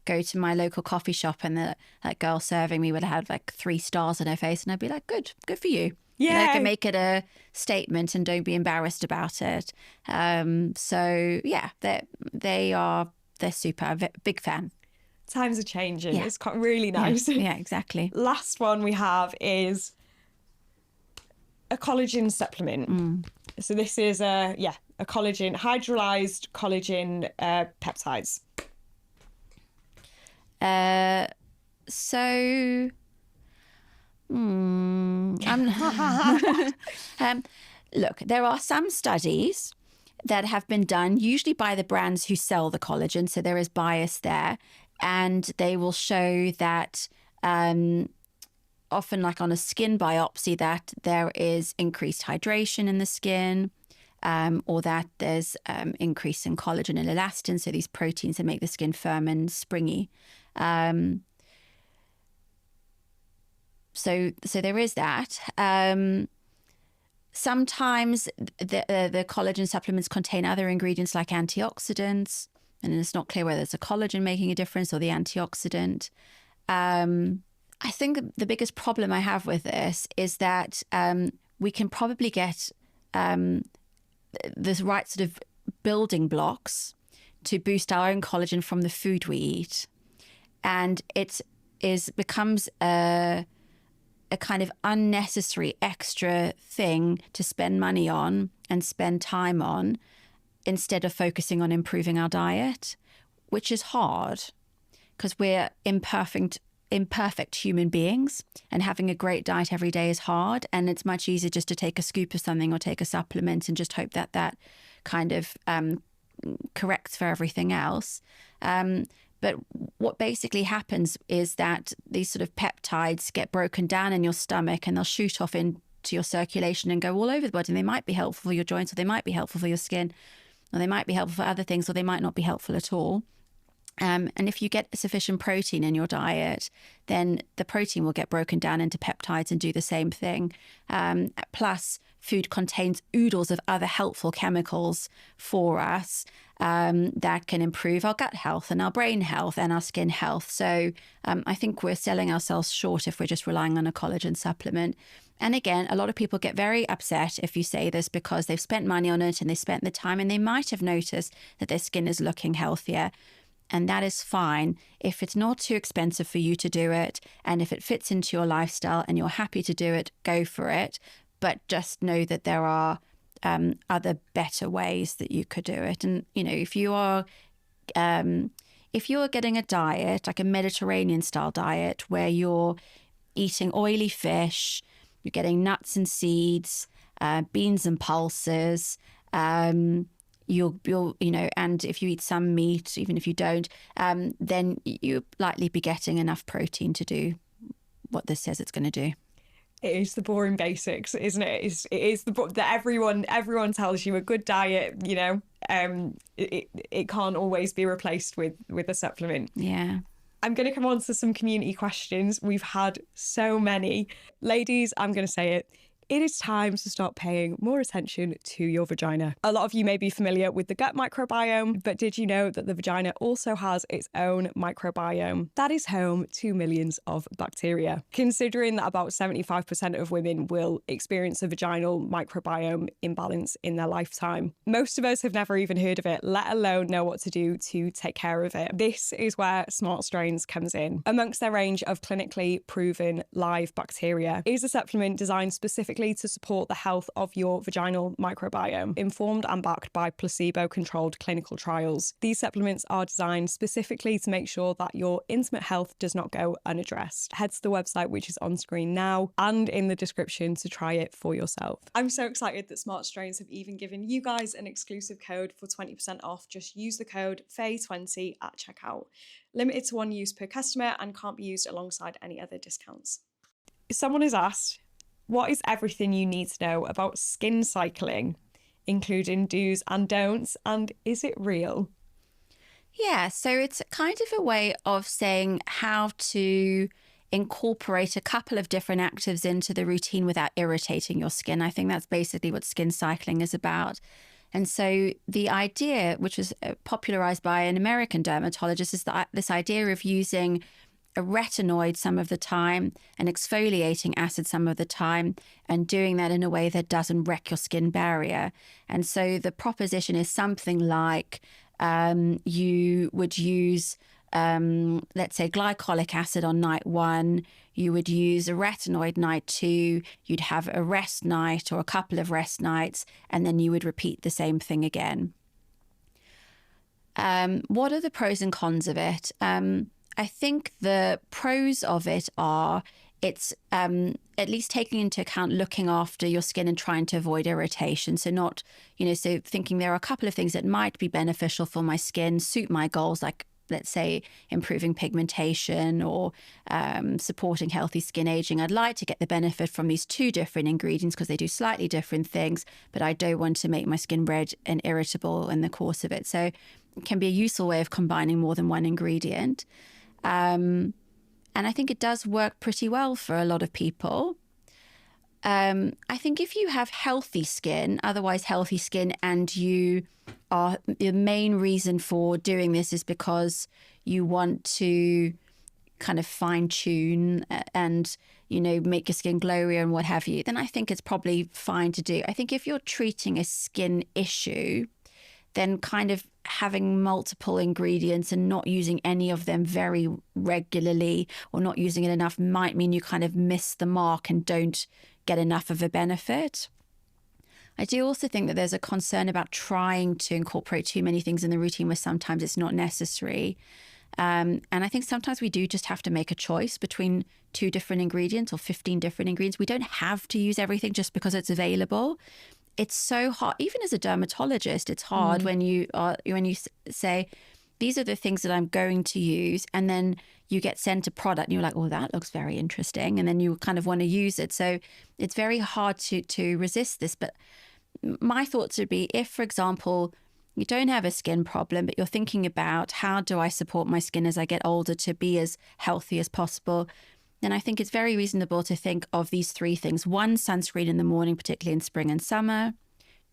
[SPEAKER 1] go to my local coffee shop and the girl serving me would have 3 stars on her face, and I'd be like, "Good for you."
[SPEAKER 2] Yeah,
[SPEAKER 1] they can make it a statement and don't be embarrassed about it. So yeah, they're super. Big fan.
[SPEAKER 2] Times are changing. Yeah. It's really nice.
[SPEAKER 1] Yeah, exactly.
[SPEAKER 2] Last one we have is a collagen supplement. So this is a collagen, hydrolyzed collagen peptides.
[SPEAKER 1] Look, there are some studies that have been done, usually by the brands who sell the collagen, so there is bias there, and they will show that often, like on a skin biopsy, that there is increased hydration in the skin, or that there's increase in collagen and elastin, so these proteins that make the skin firm and springy. so there is that. Sometimes the collagen supplements contain other ingredients like antioxidants, and it's not clear whether it's a collagen making a difference or the antioxidant. I think the biggest problem I have with this is that we can probably get the right sort of building blocks to boost our own collagen from the food we eat. And it becomes a kind of unnecessary extra thing to spend money on and spend time on instead of focusing on improving our diet, which is hard because we're imperfect human beings, and having a great diet every day is hard. And it's much easier just to take a scoop of something or take a supplement and just hope that that kind of corrects for everything else. But what basically happens is that these sort of peptides get broken down in your stomach and they'll shoot off into your circulation and go all over the body. And they might be helpful for your joints, or they might be helpful for your skin, or they might be helpful for other things, or they might not be helpful at all. And if you get sufficient protein in your diet, then the protein will get broken down into peptides and do the same thing. Plus, food contains oodles of other helpful chemicals for us that can improve our gut health and our brain health and our skin health. So I think we're selling ourselves short if we're just relying on a collagen supplement. And again, a lot of people get very upset if you say this because they've spent money on it and they spent the time and they might have noticed that their skin is looking healthier. And that is fine if it's not too expensive for you to do it. And if it fits into your lifestyle and you're happy to do it, go for it. But just know that there are other better ways that you could do it. And, you know, if you are getting a diet, like a Mediterranean style diet, where you're eating oily fish, you're getting nuts and seeds, beans and pulses, you'll and if you eat some meat, even if you don't, then you'll likely be getting enough protein to do what this says it's going to do.
[SPEAKER 2] It is the boring basics, isn't it? It is that everyone tells you a good diet, you know, it can't always be replaced with a supplement.
[SPEAKER 1] Yeah.
[SPEAKER 2] I'm going to come on to some community questions. We've had so many. Ladies, I'm going to say it. It is time to start paying more attention to your vagina. A lot of you may be familiar with the gut microbiome, but did you know that the vagina also has its own microbiome that is home to millions of bacteria? Considering that about 75% of women will experience a vaginal microbiome imbalance in their lifetime, most of us have never even heard of it, let alone know what to do to take care of it. This is where Smart Strains comes in. Amongst their range of clinically proven live bacteria is a supplement designed specifically to support the health of your vaginal microbiome, informed and backed by placebo-controlled clinical trials. These supplements are designed specifically to make sure that your intimate health does not go unaddressed. Head to the website, which is on screen now and in the description, to try it for yourself. I'm so excited that Smart Strains have even given you guys an exclusive code for 20% off. Just use the code FAY20 at checkout. Limited to one use per customer and can't be used alongside any other discounts. Someone has asked, what is everything you need to know about skin cycling, including do's and don'ts, and is it real?
[SPEAKER 1] Yeah, so it's kind of a way of saying how to incorporate a couple of different actives into the routine without irritating your skin. I think that's basically what skin cycling is about. And so the idea, which was popularized by an American dermatologist, is that this idea of using a retinoid some of the time, an exfoliating acid some of the time, and doing that in a way that doesn't wreck your skin barrier. And so the proposition is something like you would use, let's say, glycolic acid on night 1, you would use a retinoid night 2, you'd have a rest night or a couple of rest nights, and then you would repeat the same thing again. What are the pros and cons of it? I think the pros of it are it's at least taking into account looking after your skin and trying to avoid irritation. So not, so thinking there are a couple of things that might be beneficial for my skin, suit my goals, like let's say improving pigmentation or supporting healthy skin aging. I'd like to get the benefit from these 2 different ingredients because they do slightly different things, but I don't want to make my skin red and irritable in the course of it. So it can be a useful way of combining more than one ingredient. And And I think it does work pretty well for a lot of people. I think if you have healthy skin, otherwise healthy skin, and you are, the main reason for doing this is because you want to kind of fine tune and, you know, make your skin glowier and what have you, then I think it's probably fine to do. I think if you're treating a skin issue, then kind of having multiple ingredients and not using any of them very regularly or not using it enough might mean you kind of miss the mark and don't get enough of a benefit. I do also think that there's a concern about trying to incorporate too many things in the routine where sometimes it's not necessary. And I think sometimes we do just have to make a choice between 2 different ingredients or 15 different ingredients. We don't have to use everything just because it's available. It's so hard, even as a dermatologist, it's hard when you say, these are the things that I'm going to use. And then you get sent a product and you're like, oh, that looks very interesting. And then you kind of want to use it. So it's very hard to resist this. But my thoughts would be if, for example, you don't have a skin problem, but you're thinking about how do I support my skin as I get older to be as healthy as possible, then I think it's very reasonable to think of these 3 things. 1, sunscreen in the morning, particularly in spring and summer.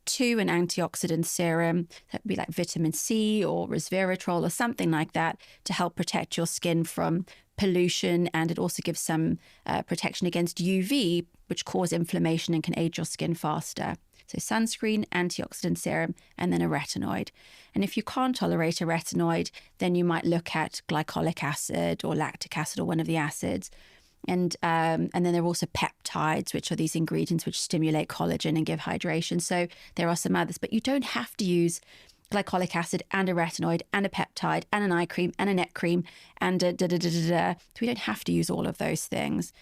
[SPEAKER 1] 2, an antioxidant serum. That would be like vitamin C or resveratrol or something like that to help protect your skin from pollution. And it also gives some protection against UV, which cause inflammation and can age your skin faster. So sunscreen, antioxidant serum, and then a retinoid. And if you can't tolerate a retinoid, then you might look at glycolic acid or lactic acid or one of the acids. And then there are also peptides, which are these ingredients which stimulate collagen and give hydration. So there are some others, but you don't have to use glycolic acid and a retinoid and a peptide and an eye cream and a neck cream and a da-da-da-da-da. So we don't have to use all of those things.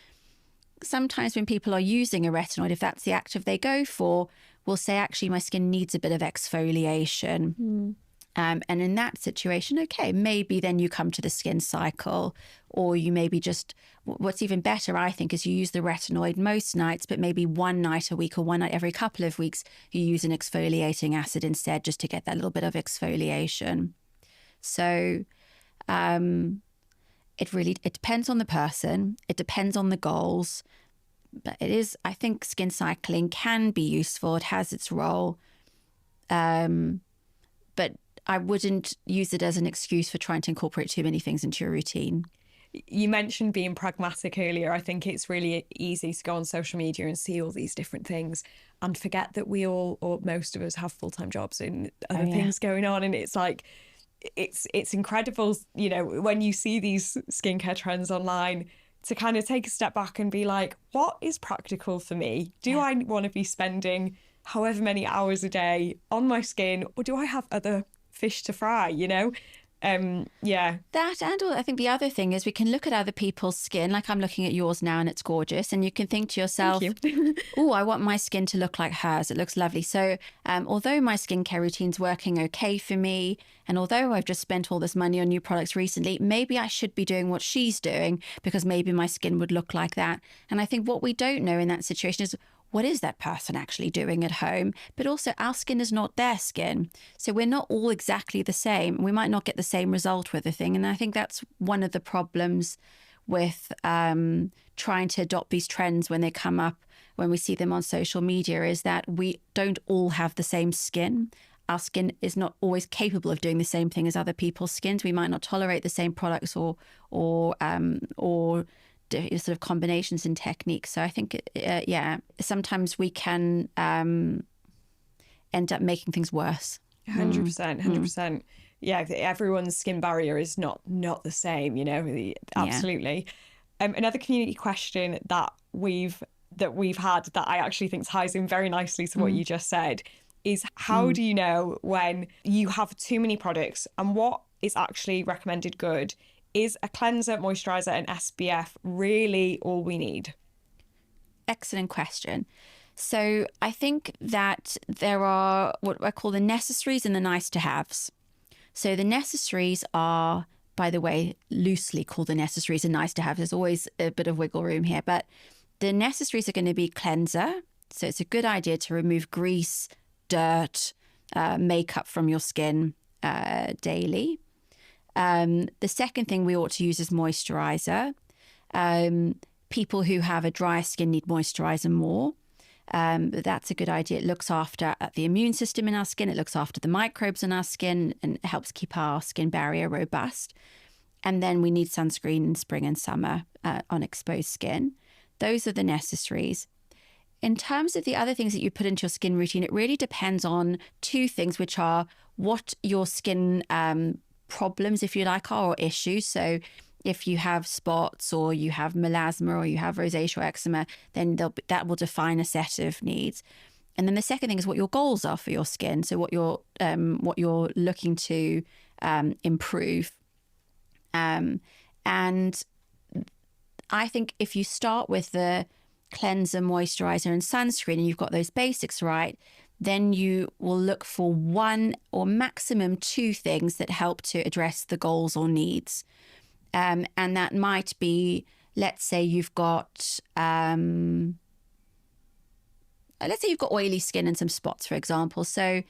[SPEAKER 1] Sometimes when people are using a retinoid, if that's the active they go for, we'll say, actually, my skin needs a bit of exfoliation. And in that situation, okay, maybe then you come to the skin cycle, or you maybe just, what's even better, I think, is you use the retinoid most nights, but maybe one night a week or one night every couple of weeks, you use an exfoliating acid instead, just to get that little bit of exfoliation. So it depends on the person. It depends on the goals. But it is, I think skin cycling can be useful. It has its role. But I wouldn't use it as an excuse for trying to incorporate too many things into your routine.
[SPEAKER 2] You mentioned being pragmatic earlier. I think it's really easy to go on social media and see all these different things and forget that we all, or most of us, have full-time jobs and other things going on. And it's like, it's incredible, you know, when you see these skincare trends online, to kind of take a step back and be like, what is practical for me? Do I want to be spending however many hours a day on my skin, or do I have other fish to fry, you know? That, and I think the other thing is we can look at other people's skin, like I'm looking at yours now and it's gorgeous, and you can think to yourself, oh, I want my skin to look like hers. It looks lovely. So although my skincare routine's working okay for me, and although I've just spent all this money on new products recently, maybe I should be doing what she's doing because maybe my skin would look like that. And I think what we don't know in that situation is, what is that person actually doing at home? But also, our skin is not their skin. So we're not all exactly the same. We might not get the same result with a thing. And I think that's one of the problems with trying to adopt these trends when they come up, when we see them on social media, is that we don't all have the same skin. Our skin is not always capable of doing the same thing as other people's skins. We might not tolerate the same products or sort of combinations and techniques. So I think, sometimes we can end up making things worse. 100%, 100%. Yeah, everyone's skin barrier is not the same, you know, absolutely. Another community question that we've had that I actually think ties in very nicely to what you just said is, how do you know when you have too many products, and what is actually recommended good? Is a cleanser, moisturiser and SPF really all we need?
[SPEAKER 1] Excellent question. So I think that there are what I call the necessaries and the nice to haves. So the necessaries are, by the way, loosely called the necessaries and nice to haves. There's always a bit of wiggle room here, but the necessaries are going to be cleanser. So it's a good idea to remove grease, dirt, makeup from your skin daily. The second thing we ought to use is moisturizer. People who have a dry skin need moisturizer more. But that's a good idea. It looks after the immune system in our skin. It looks after the microbes in our skin and helps keep our skin barrier robust. And then we need sunscreen in spring and summer on exposed skin. Those are the necessaries. In terms of the other things that you put into your skin routine, it really depends on two things, which are what your skin problems, if you like, are, or issues. So if you have spots or you have melasma or you have rosacea or eczema, then that will define a set of needs. And then the second thing is what your goals are for your skin. So what you're looking to improve. And I think if you start with the cleanser, moisturizer, and sunscreen, and you've got those basics right, then you will look for one or maximum two things that help to address the goals or needs. And that might be, let's say you've got oily skin and some spots, for example. So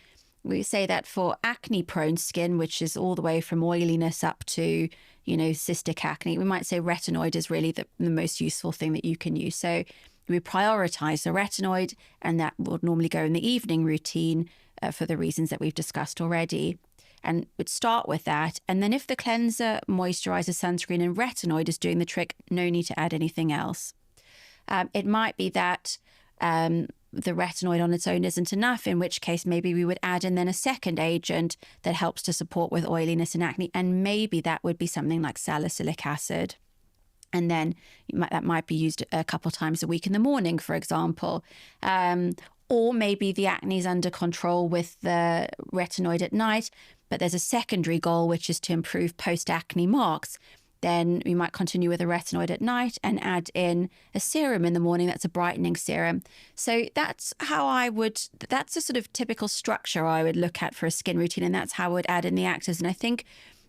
[SPEAKER 1] we say that for acne-prone skin, which is all the way from oiliness up to, cystic acne, we might say retinoid is really the most useful thing that you can use. So we prioritize the retinoid, and that would normally go in the evening routine for the reasons that we've discussed already. And would start with that. And then if the cleanser, moisturizer, sunscreen, and retinoid is doing the trick, no need to add anything else. It might be that the retinoid on its own isn't enough, in which case maybe we would add in then a second agent that helps to support with oiliness and acne. And maybe that would be something like salicylic acid. And then that might be used a couple times a week in the morning, for example. Or maybe the acne is under control with the retinoid at night, but there's a secondary goal, which is to improve post-acne marks. Then we might continue with a retinoid at night and add in a serum in the morning that's a brightening serum. So that's that's a sort of typical structure I would look at for a skin routine, and that's how I would add in the actives. And I think,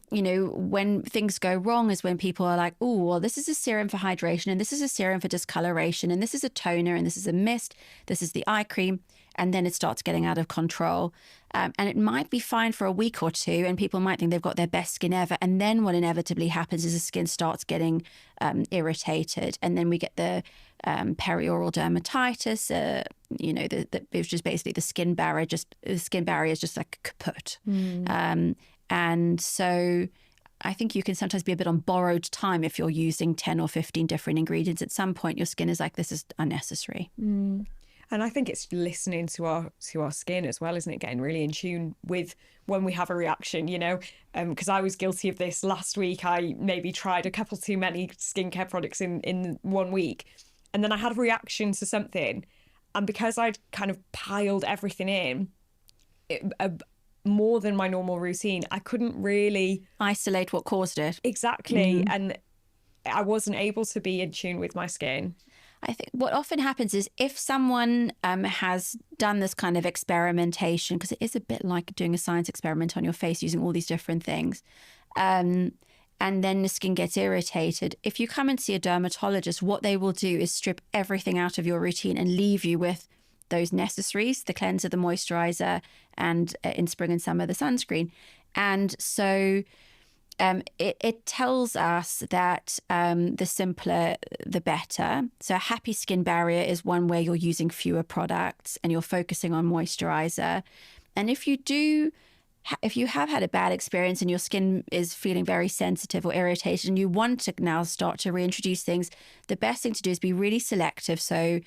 [SPEAKER 1] when things go wrong is when people are like, oh, well, this is a serum for hydration, and this is a serum for discoloration, and this is a toner, and this is a mist, this is the eye cream. And then it starts getting out of control. And it might be fine for a week or two, and people might think they've got their best skin ever. And then what inevitably happens is the skin starts getting irritated. And then we get the perioral dermatitis, which is basically the skin barrier is just like kaput. And so I think you can sometimes be a bit on borrowed time if you're using 10 or 15 different ingredients. At some point, your skin is like, this is unnecessary.
[SPEAKER 2] And I think it's listening to our skin as well, isn't it? Getting really in tune with when we have a reaction, because I was guilty of this last week. I maybe tried a couple too many skincare products in 1 week, and then I had a reaction to something. And because I'd kind of piled everything in, more than my normal routine, I couldn't really
[SPEAKER 1] isolate what caused it.
[SPEAKER 2] Exactly. And I wasn't able to be in tune with my skin.
[SPEAKER 1] I think what often happens is if someone has done this kind of experimentation, because it is a bit like doing a science experiment on your face using all these different things, and then the skin gets irritated. If you come and see a dermatologist, what they will do is strip everything out of your routine and leave you with those necessaries, the cleanser, the moisturizer, and in spring and summer, the sunscreen. And so it tells us that the simpler, the better. So a happy skin barrier is one where you're using fewer products and you're focusing on moisturizer. And if you have had a bad experience and your skin is feeling very sensitive or irritated and you want to now start to reintroduce things, the best thing to do is be really selective. So,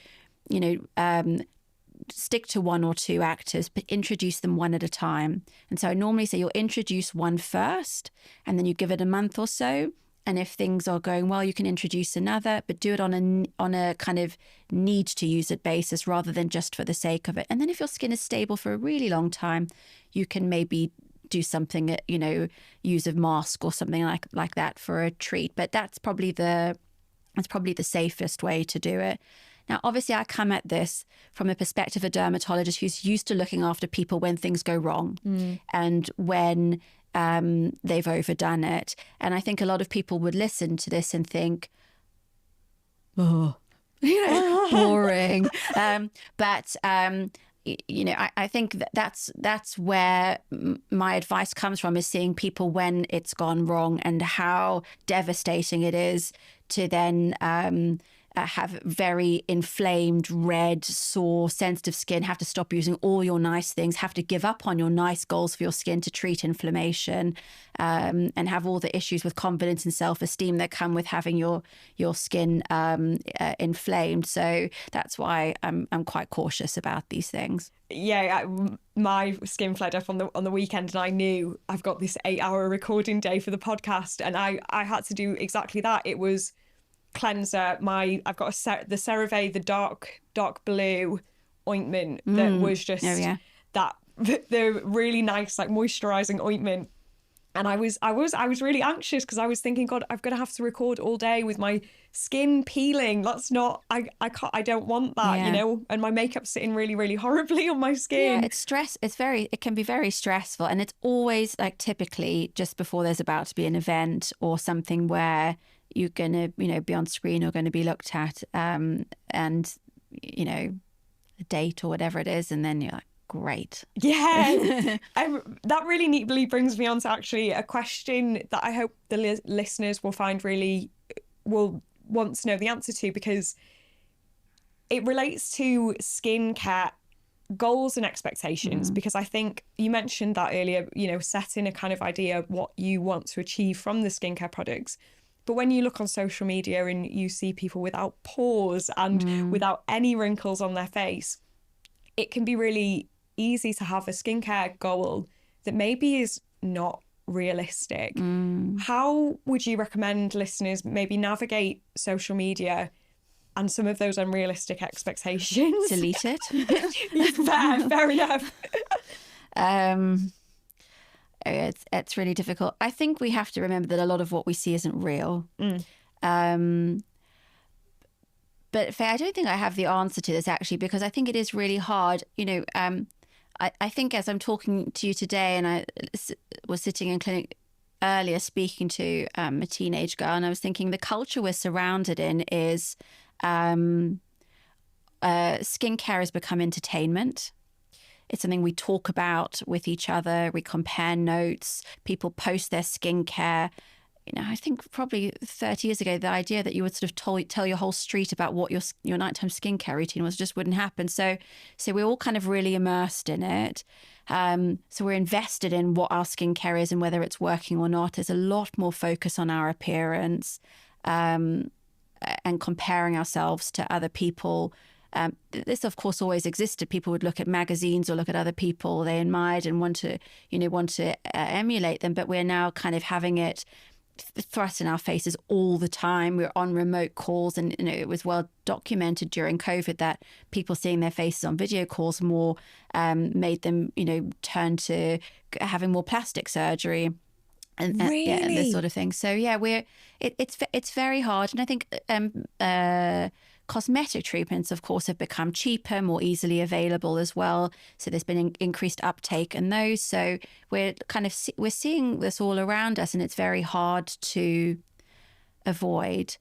[SPEAKER 1] stick to one or two actives, but introduce them one at a time. And so I normally say you'll introduce one first, and then you give it a month or so. And if things are going well, you can introduce another, but do it on a kind of need to use it basis rather than just for the sake of it. And then if your skin is stable for a really long time, you can maybe do something, use a mask or something like that for a treat. But that's probably the safest way to do it. Now, obviously, I come at this from the perspective of a dermatologist who's used to looking after people when things go wrong and when they've overdone it. And I think a lot of people would listen to this and think, oh, boring. But I think that's where my advice comes from, is seeing people when it's gone wrong and how devastating it is to then have very inflamed, red, sore, sensitive skin, have to stop using all your nice things, have to give up on your nice goals for your skin to treat inflammation, and have all the issues with confidence and self-esteem that come with having your skin inflamed. So that's why I'm quite cautious about these things.
[SPEAKER 2] Yeah, my skin flared up on the weekend, and I knew I've got this 8-hour recording day for the podcast, and I had to do exactly that. It was cleanser. I've got the CeraVe, the dark blue ointment that was just the really nice, like, moisturizing ointment. And I was really anxious because I was thinking, God, I'm gonna have to record all day with my skin peeling. That's not, I don't want that, and my makeup's sitting really, really horribly on my skin.
[SPEAKER 1] Yeah, it's stress. It can be very stressful. And it's always, like, typically just before there's about to be an event or something where you're going to, be on screen or going to be looked at, and, a date or whatever it is. And then you're like, great.
[SPEAKER 2] Yeah. That really neatly brings me on to actually a question that I hope the listeners will want to know the answer to, because it relates to skincare goals and expectations. Because I think you mentioned that earlier, setting a kind of idea of what you want to achieve from the skincare products. But when you look on social media and you see people without pores and without any wrinkles on their face, it can be really easy to have a skincare goal that maybe is not realistic. How would you recommend listeners maybe navigate social media and some of those unrealistic expectations?
[SPEAKER 1] Delete it.
[SPEAKER 2] Fair enough.
[SPEAKER 1] It's really difficult. I think we have to remember that a lot of what we see isn't real. But Faye, I don't think I have the answer to this, actually, because I think it is really hard. I think as I'm talking to you today, and I was sitting in clinic earlier speaking to a teenage girl, and I was thinking the culture we're surrounded in is skincare has become entertainment. It's something we talk about with each other. We compare notes. People post their skincare. I think probably 30 years ago, the idea that you would sort of tell your whole street about what your nighttime skincare routine was just wouldn't happen. So we're all kind of really immersed in it. So we're invested in what our skincare is and whether it's working or not. There's a lot more focus on our appearance, and comparing ourselves to other people. This, of course, always existed. People would look at magazines or look at other people they admired and want to emulate them. But we're now kind of having it thrust in our faces all the time. We're on remote calls, and it was well documented during COVID that people seeing their faces on video calls more made them turn to having more plastic surgery. And this sort of thing. So it's very hard, and I think cosmetic treatments, of course, have become cheaper, more easily available as well. So there's been increased uptake in those. So we're seeing this all around us, and it's very hard to avoid.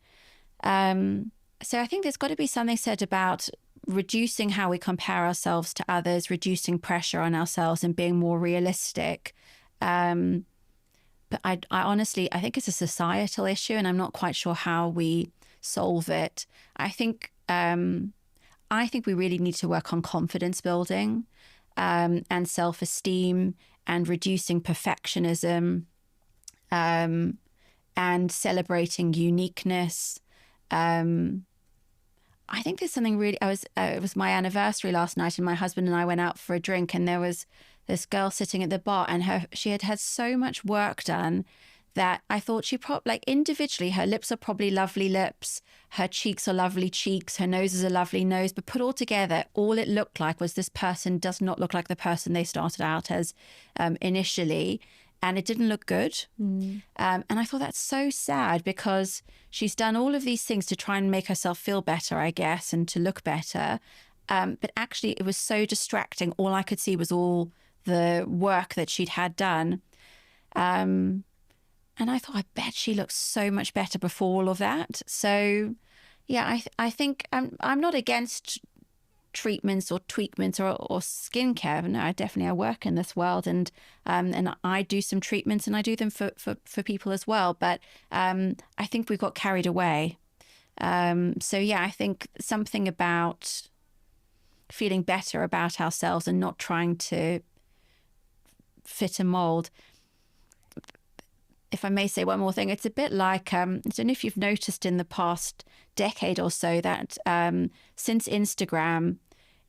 [SPEAKER 1] So I think there's got to be something said about reducing how we compare ourselves to others, reducing pressure on ourselves, and being more realistic. But I honestly think it's a societal issue, and I'm not quite sure how we solve it. I think we really need to work on confidence building, and self-esteem, and reducing perfectionism, and celebrating uniqueness. I think there's something really. It was my anniversary last night, and my husband and I went out for a drink, and there was this girl sitting at the bar, and she had had so much work done that I thought she probably, individually, her lips are probably lovely lips, her cheeks are lovely cheeks, her nose is a lovely nose, but put all together, all it looked like was this person does not look like the person they started out as initially, and it didn't look good. And I thought that's so sad, because she's done all of these things to try and make herself feel better, I guess, and to look better. But actually it was so distracting. All I could see was all the work that she'd had done. And I thought, I bet she looks so much better before all of that. So, yeah, I think I'm not against treatments or tweakments or skincare. No, I work in this world, and I do some treatments, and I do them for people as well. But I think we got carried away. So yeah, I think something about feeling better about ourselves and not trying to fit a mold. If I may say one more thing, it's a bit like, I don't know if you've noticed in the past decade or so that since Instagram,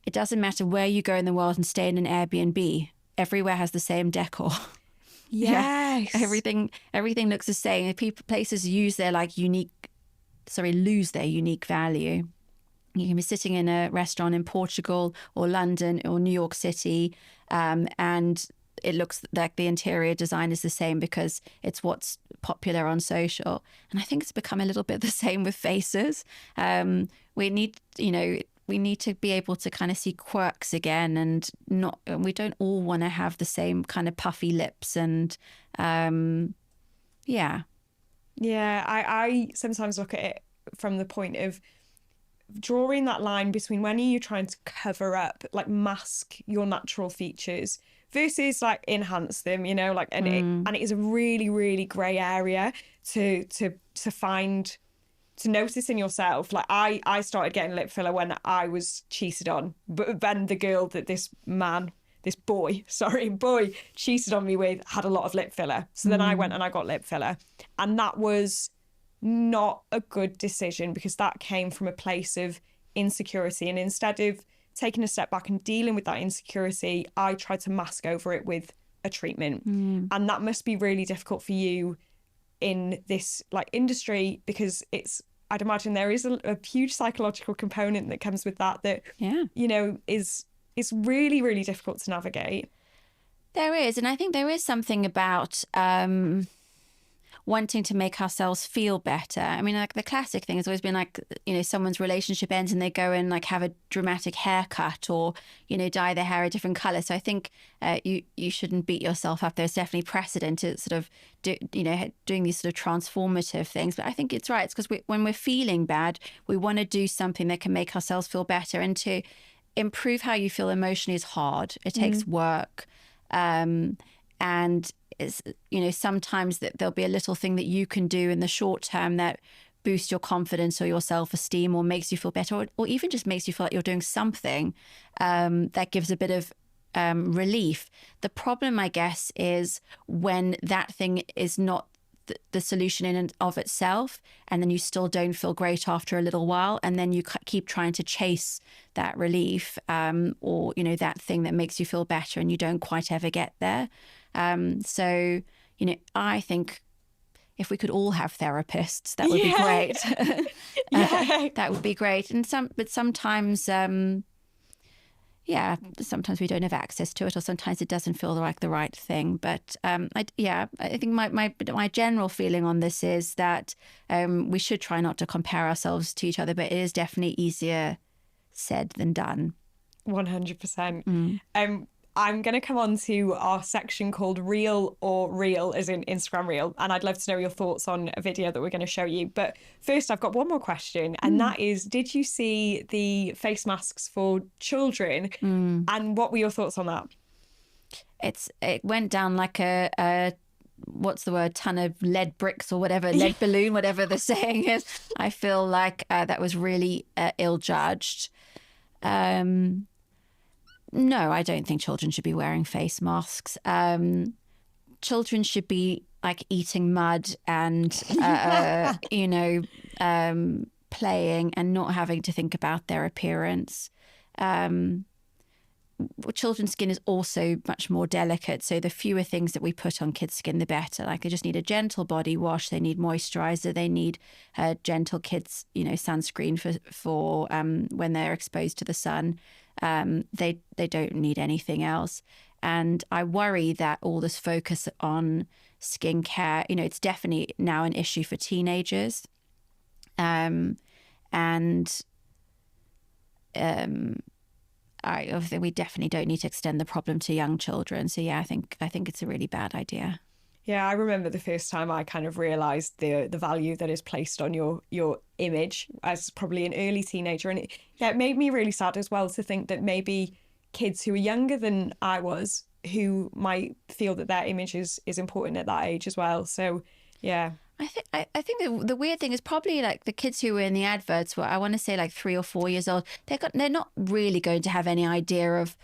[SPEAKER 1] it doesn't matter where you go in the world and stay in an Airbnb, everywhere has the same decor.
[SPEAKER 2] Yes.
[SPEAKER 1] Yeah, everything looks the same. Places lose their unique value. You can be sitting in a restaurant in Portugal or London or New York City, and it looks like the interior design is the same because it's what's popular on social. And I think it's become a little bit the same with faces. We need to be able to kind of see quirks again, and we don't all want to have the same kind of puffy lips and yeah.
[SPEAKER 2] Yeah, I sometimes look at it from the point of drawing that line between when are you trying to cover up, like mask your natural features versus like enhance them, and it is a really, really grey area to find, to notice in yourself. Like I started getting lip filler when I was cheated on, but then the girl that this boy cheated on me with had a lot of lip filler. So then I went and I got lip filler, and that was not a good decision because that came from a place of insecurity, and instead of taking a step back and dealing with that insecurity, I tried to mask over it with a treatment. And that must be really difficult for you in this like industry, because I'd imagine there is a huge psychological component that comes with that is really, really difficult to navigate.
[SPEAKER 1] There is, and I think there is something about wanting to make ourselves feel better. I mean, like the classic thing has always been like, someone's relationship ends and they go and like have a dramatic haircut or, dye their hair a different color. So I think you shouldn't beat yourself up. There's definitely precedent to sort of doing these sort of transformative things. But I think it's right. It's because when we're feeling bad, we want to do something that can make ourselves feel better. And to improve how you feel emotionally is hard. It takes work. And it's, sometimes there'll be a little thing that you can do in the short term that boosts your confidence or your self-esteem or makes you feel better, or even just makes you feel like you're doing something that gives a bit of relief. The problem, I guess, is when that thing is not the solution in and of itself, and then you still don't feel great after a little while, and then you keep trying to chase that relief or that thing that makes you feel better, and you don't quite ever get there. So I think if we could all have therapists, that would be great. That would be great. And sometimes sometimes we don't have access to it, or sometimes it doesn't feel like the right thing. But I think my general feeling on this is that we should try not to compare ourselves to each other, but it is definitely easier said than done.
[SPEAKER 2] 100%. I'm going to come on to our section called Real or Real, as in Instagram Reel. And I'd love to know your thoughts on a video that we're going to show you. But first, I've got one more question. And that is, did you see the face masks for children? And what were your thoughts on that?
[SPEAKER 1] It went down like a what's the word, ton of lead bricks or whatever, lead balloon, whatever the saying is. I feel like that was really ill-judged. No, I don't think children should be wearing face masks. Children should be like eating mud and, playing and not having to think about their appearance. Children's skin is also much more delicate. So the fewer things that we put on kids' skin, the better. Like they just need a gentle body wash. They need moisturizer. They need gentle kids, sunscreen for when they're exposed to the sun. They don't need anything else. And I worry that all this focus on skincare, it's definitely now an issue for teenagers. We definitely don't need to extend the problem to young children. So yeah, I think it's a really bad idea.
[SPEAKER 2] Yeah, I remember the first time I kind of realised the value that is placed on your image as probably an early teenager. And it made me really sad as well to think that maybe kids who are younger than I was, who might feel that their image is important at that age as well. So, yeah.
[SPEAKER 1] I think the weird thing is probably like the kids who were in the adverts were, I want to say, like 3 or 4 years old. They're not really going to have any idea of.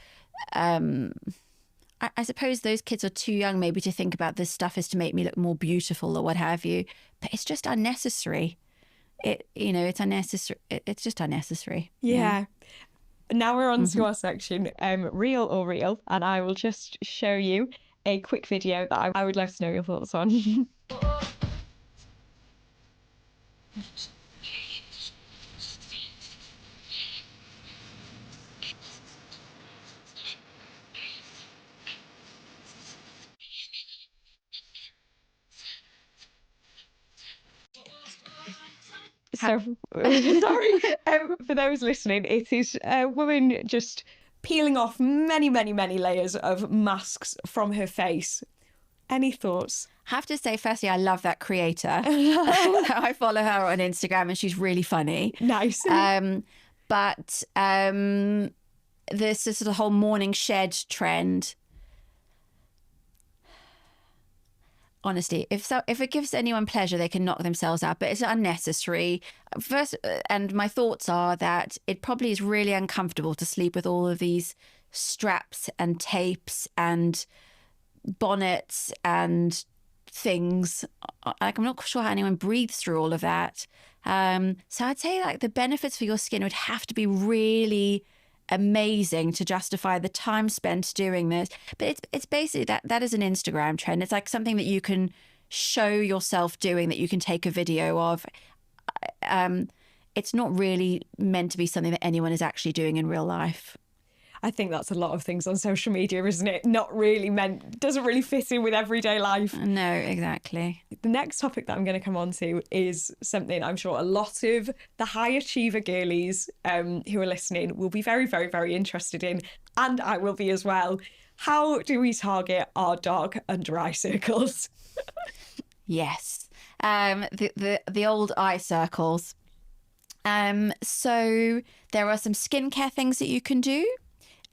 [SPEAKER 1] I suppose those kids are too young maybe to think about this stuff is to make me look more beautiful or what have you. But it's just unnecessary. It's unnecessary. It's just unnecessary.
[SPEAKER 2] Yeah. Now we're on to our section, real or real, and I will just show you a quick video that I would love to know your thoughts on. So, sorry, for those listening, it is a woman just peeling off many, many, many layers of masks from her face. Any thoughts?
[SPEAKER 1] Have to say, firstly, I love that creator. I follow her on Instagram and she's really funny.
[SPEAKER 2] Nice.
[SPEAKER 1] But this is the whole morning shed trend. Honestly, if it gives anyone pleasure, they can knock themselves out, but it's unnecessary. First, and my thoughts are that it probably is really uncomfortable to sleep with all of these straps and tapes and bonnets and things. Like, I'm not sure how anyone breathes through all of that. So I'd say like the benefits for your skin would have to be really amazing to justify the time spent doing this. But it's basically that is an Instagram trend. It's like something that you can show yourself doing, that you can take a video of. It's not really meant to be something that anyone is actually doing in real life.
[SPEAKER 2] I think that's a lot of things on social media, isn't it? Not really meant, doesn't really fit in with everyday life.
[SPEAKER 1] No, exactly.
[SPEAKER 2] The next topic that I'm going to come on to is something I'm sure a lot of the high achiever girlies who are listening will be very, very, very interested in. And I will be as well. How do we target our dark under eye circles?
[SPEAKER 1] Yes. The old eye circles. So there are some skincare things that you can do.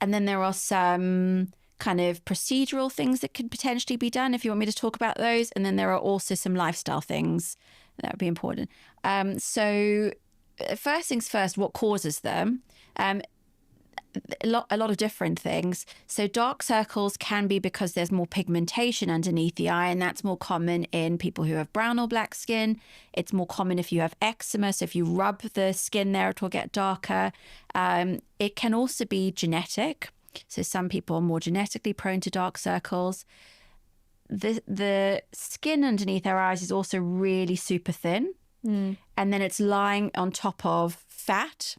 [SPEAKER 1] And then there are some kind of procedural things that could potentially be done if you want me to talk about those. And then there are also some lifestyle things that would be important. So first things first, what causes them? A lot of different things. So dark circles can be because there's more pigmentation underneath the eye, and that's more common in people who have brown or black skin. It's more common if you have eczema. So if you rub the skin there, it will get darker. It can also be genetic. So some people are more genetically prone to dark circles. The skin underneath our eyes is also really super thin. And then it's lying on top of fat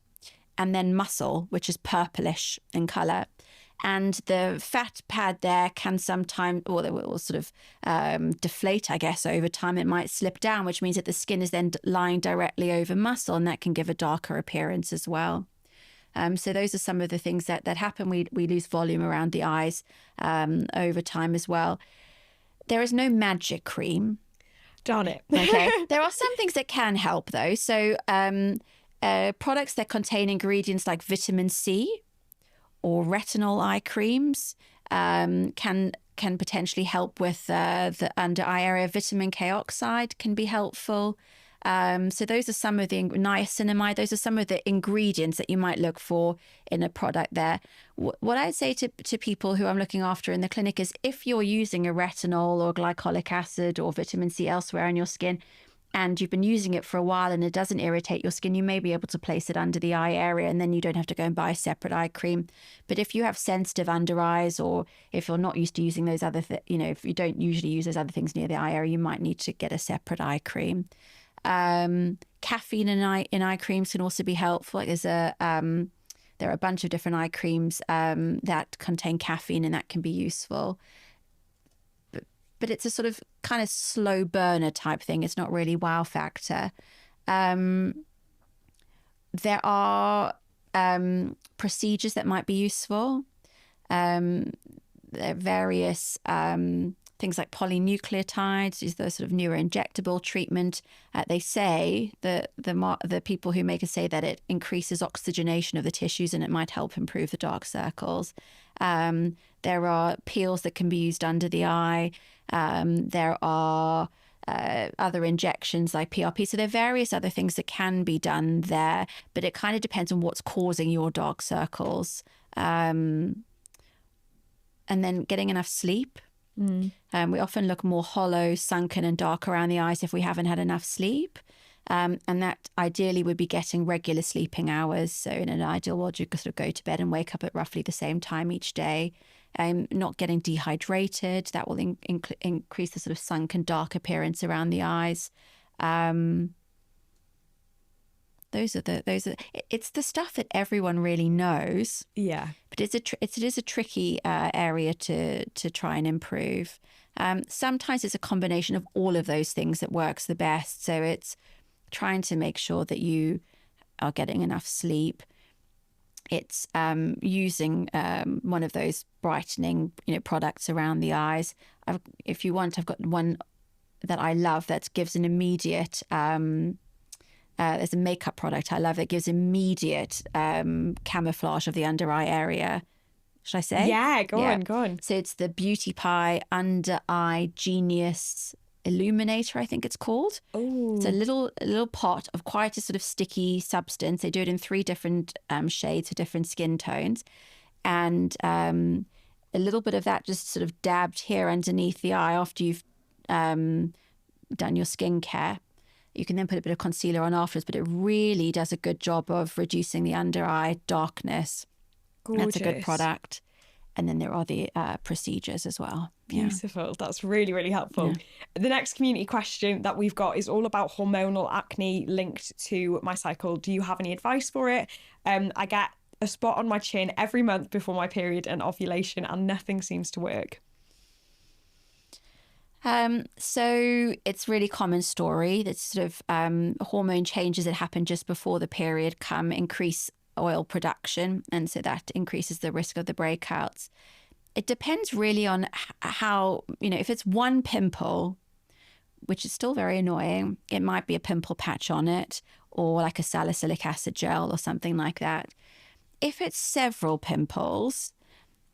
[SPEAKER 1] and then muscle, which is purplish in colour. And the fat pad there can sometimes, or it will sort of deflate, I guess, over time. It might slip down, which means that the skin is then lying directly over muscle, and that can give a darker appearance as well. So those are some of the things that happen. We lose volume around the eyes over time as well. There is no magic cream.
[SPEAKER 2] Darn it.
[SPEAKER 1] Okay. There are some things that can help, though. So products that contain ingredients like vitamin C or retinol eye creams can potentially help with the under eye area. Vitamin K oxide can be helpful. So those are some of the niacinamide. Those are some of the ingredients that you might look for in a product there. What I'd say to people who I'm looking after in the clinic is if you're using a retinol or glycolic acid or vitamin C elsewhere in your skin, and you've been using it for a while and it doesn't irritate your skin, you may be able to place it under the eye area, and then you don't have to go and buy a separate eye cream. But if you have sensitive under eyes, or if you're not used to using those other, if you don't usually use those other things near the eye area, you might need to get a separate eye cream. Caffeine in eye creams can also be helpful. Like there are a bunch of different eye creams that contain caffeine, and that can be useful. But it's a sort of kind of slow burner type thing. It's not really wow factor. There are procedures that might be useful. There are various things like polynucleotides, is the sort of neuroinjectable treatment. They say that the people who make it say that it increases oxygenation of the tissues and it might help improve the dark circles. There are peels that can be used under the eye. There are other injections like PRP. So there are various other things that can be done there, but it kind of depends on what's causing your dark circles. And then getting enough sleep. We often look more hollow, sunken and dark around the eyes if we haven't had enough sleep. And that ideally would be getting regular sleeping hours. So in an ideal world, you could sort of go to bed and wake up at roughly the same time each day. Not getting dehydrated, that will increase the sort of sunken, dark appearance around the eyes. It's the stuff that everyone really knows.
[SPEAKER 2] Yeah.
[SPEAKER 1] But it is a tricky area to try and improve. Sometimes it's a combination of all of those things that works the best. So it's trying to make sure that you are getting enough sleep. It's using one of those brightening, products around the eyes. If you want, I've got one that I love that gives an immediate. There's a makeup product I love that gives immediate camouflage of the under eye area. Should I say?
[SPEAKER 2] Yeah, go on.
[SPEAKER 1] So it's the Beauty Pie Under Eye Genius Illuminator, I think it's called.
[SPEAKER 2] Oh.
[SPEAKER 1] It's a little pot of quite a sort of sticky substance. They do it in 3 different shades for different skin tones. And a little bit of that just sort of dabbed here underneath the eye after you've done your skincare. You can then put a bit of concealer on afterwards, but it really does a good job of reducing the under eye darkness.
[SPEAKER 2] Gorgeous.
[SPEAKER 1] That's a good product. And then there are the procedures as well.
[SPEAKER 2] Beautiful. Yeah. That's really, really helpful. Yeah. The next community question that we've got is all about hormonal acne linked to my cycle. Do you have any advice for it? I get a spot on my chin every month before my period and ovulation, and nothing seems to work.
[SPEAKER 1] So it's really common story that sort of hormone changes that happen just before the period increase oil production, and so that increases the risk of the breakouts. It depends really on how, if it's one pimple, which is still very annoying, it might be a pimple patch on it or like a salicylic acid gel or something like that. If it's several pimples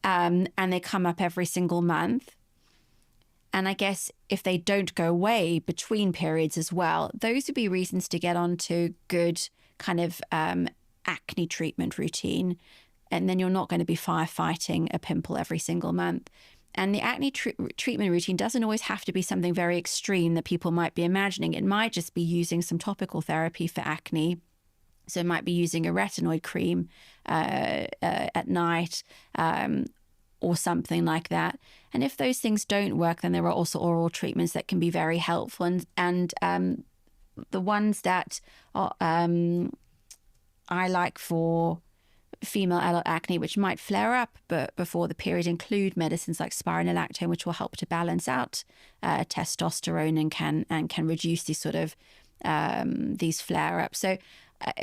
[SPEAKER 1] and they come up every single month, and I guess if they don't go away between periods as well, those would be reasons to get onto good kind of acne treatment routine. And then you're not going to be firefighting a pimple every single month. And the acne treatment routine doesn't always have to be something very extreme that people might be imagining. It might just be using some topical therapy for acne. So it might be using a retinoid cream at night, or something like that. And if those things don't work, then there are also oral treatments that can be very helpful. And the ones that are, I like for female adult acne, which might flare up but before the period, include medicines like spironolactone, which will help to balance out testosterone and can reduce these sort of these flare-ups. So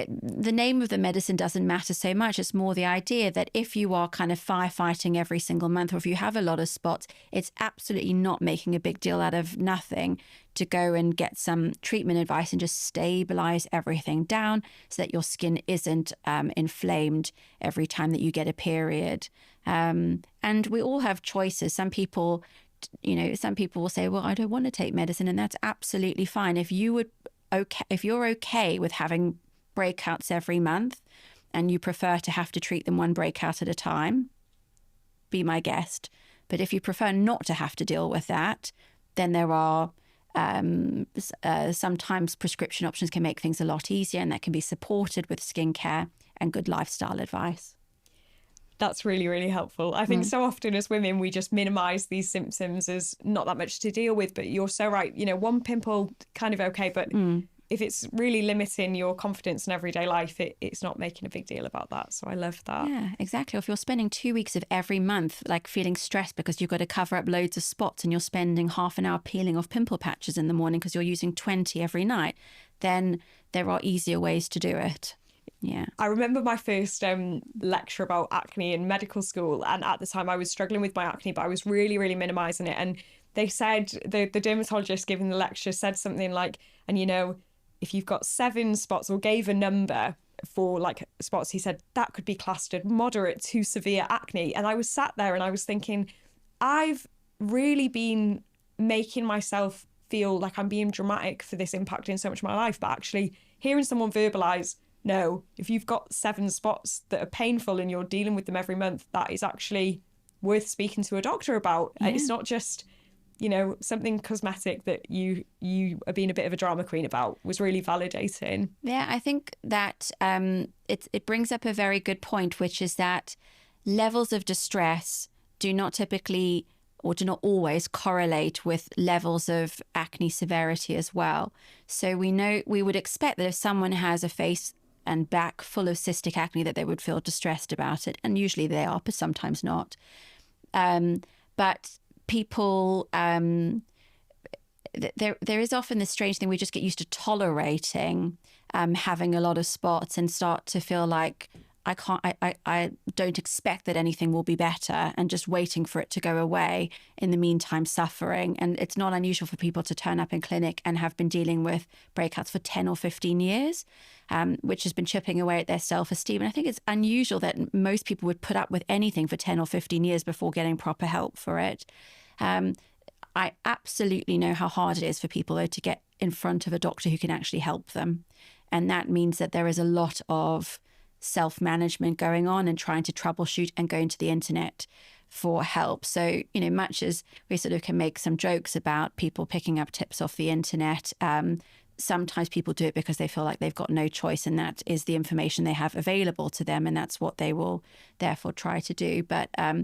[SPEAKER 1] the name of the medicine doesn't matter so much. It's more the idea that if you are kind of firefighting every single month, or if you have a lot of spots, it's absolutely not making a big deal out of nothing to go and get some treatment advice and just stabilize everything down so that your skin isn't inflamed every time that you get a period. And we all have choices. Some people will say, well, I don't want to take medicine, and that's absolutely fine. If you're okay with having breakouts every month and you prefer to have to treat them one breakout at a time, be my guest. But if you prefer not to have to deal with that, then there are sometimes prescription options can make things a lot easier, and that can be supported with skincare and good lifestyle advice.
[SPEAKER 2] That's really, really helpful. I think so often as women, we just minimize these symptoms as not that much to deal with. But you're so right. One pimple, kind of okay. But if it's really limiting your confidence in everyday life, it's not making a big deal about that. So I love that.
[SPEAKER 1] Yeah, exactly. Or if you're spending 2 weeks of every month, like feeling stressed because you've got to cover up loads of spots, and you're spending half an hour peeling off pimple patches in the morning because you're using 20 every night, then there are easier ways to do it. Yeah.
[SPEAKER 2] I remember my first lecture about acne in medical school, and at the time I was struggling with my acne, but I was really, really minimizing it. And they said, the dermatologist giving the lecture said something like, and you know, if you've got 7 spots, or gave a number for like spots, he said that could be classed as moderate to severe acne. And I was sat there and I was thinking, I've really been making myself feel like I'm being dramatic for this impacting so much of my life, but actually hearing someone verbalize, no, if you've got 7 spots that are painful and you're dealing with them every month, that is actually worth speaking to a doctor about.
[SPEAKER 1] Yeah.
[SPEAKER 2] It's not just, you know, something cosmetic that you are being a bit of a drama queen about. Was really validating.
[SPEAKER 1] Yeah, I think that it brings up a very good point, which is that levels of distress do not typically, or do not always, correlate with levels of acne severity as well. So we would expect that if someone has a face and back full of cystic acne, that they would feel distressed about it. And usually they are, but sometimes not. But people, there is often this strange thing, we just get used to tolerating having a lot of spots and start to feel like I don't expect that anything will be better, and just waiting for it to go away, in the meantime suffering. And it's not unusual for people to turn up in clinic and have been dealing with breakouts for 10 or 15 years, which has been chipping away at their self-esteem. And I think it's unusual that most people would put up with anything for 10 or 15 years before getting proper help for it. I absolutely know how hard it is for people, though, to get in front of a doctor who can actually help them. And that means that there is a lot of self-management going on and trying to troubleshoot and going to the internet for help. So, you know, much as we sort of can make some jokes about people picking up tips off the internet, sometimes people do it because they feel like they've got no choice, and that is the information they have available to them, and that's what they will therefore try to do. But I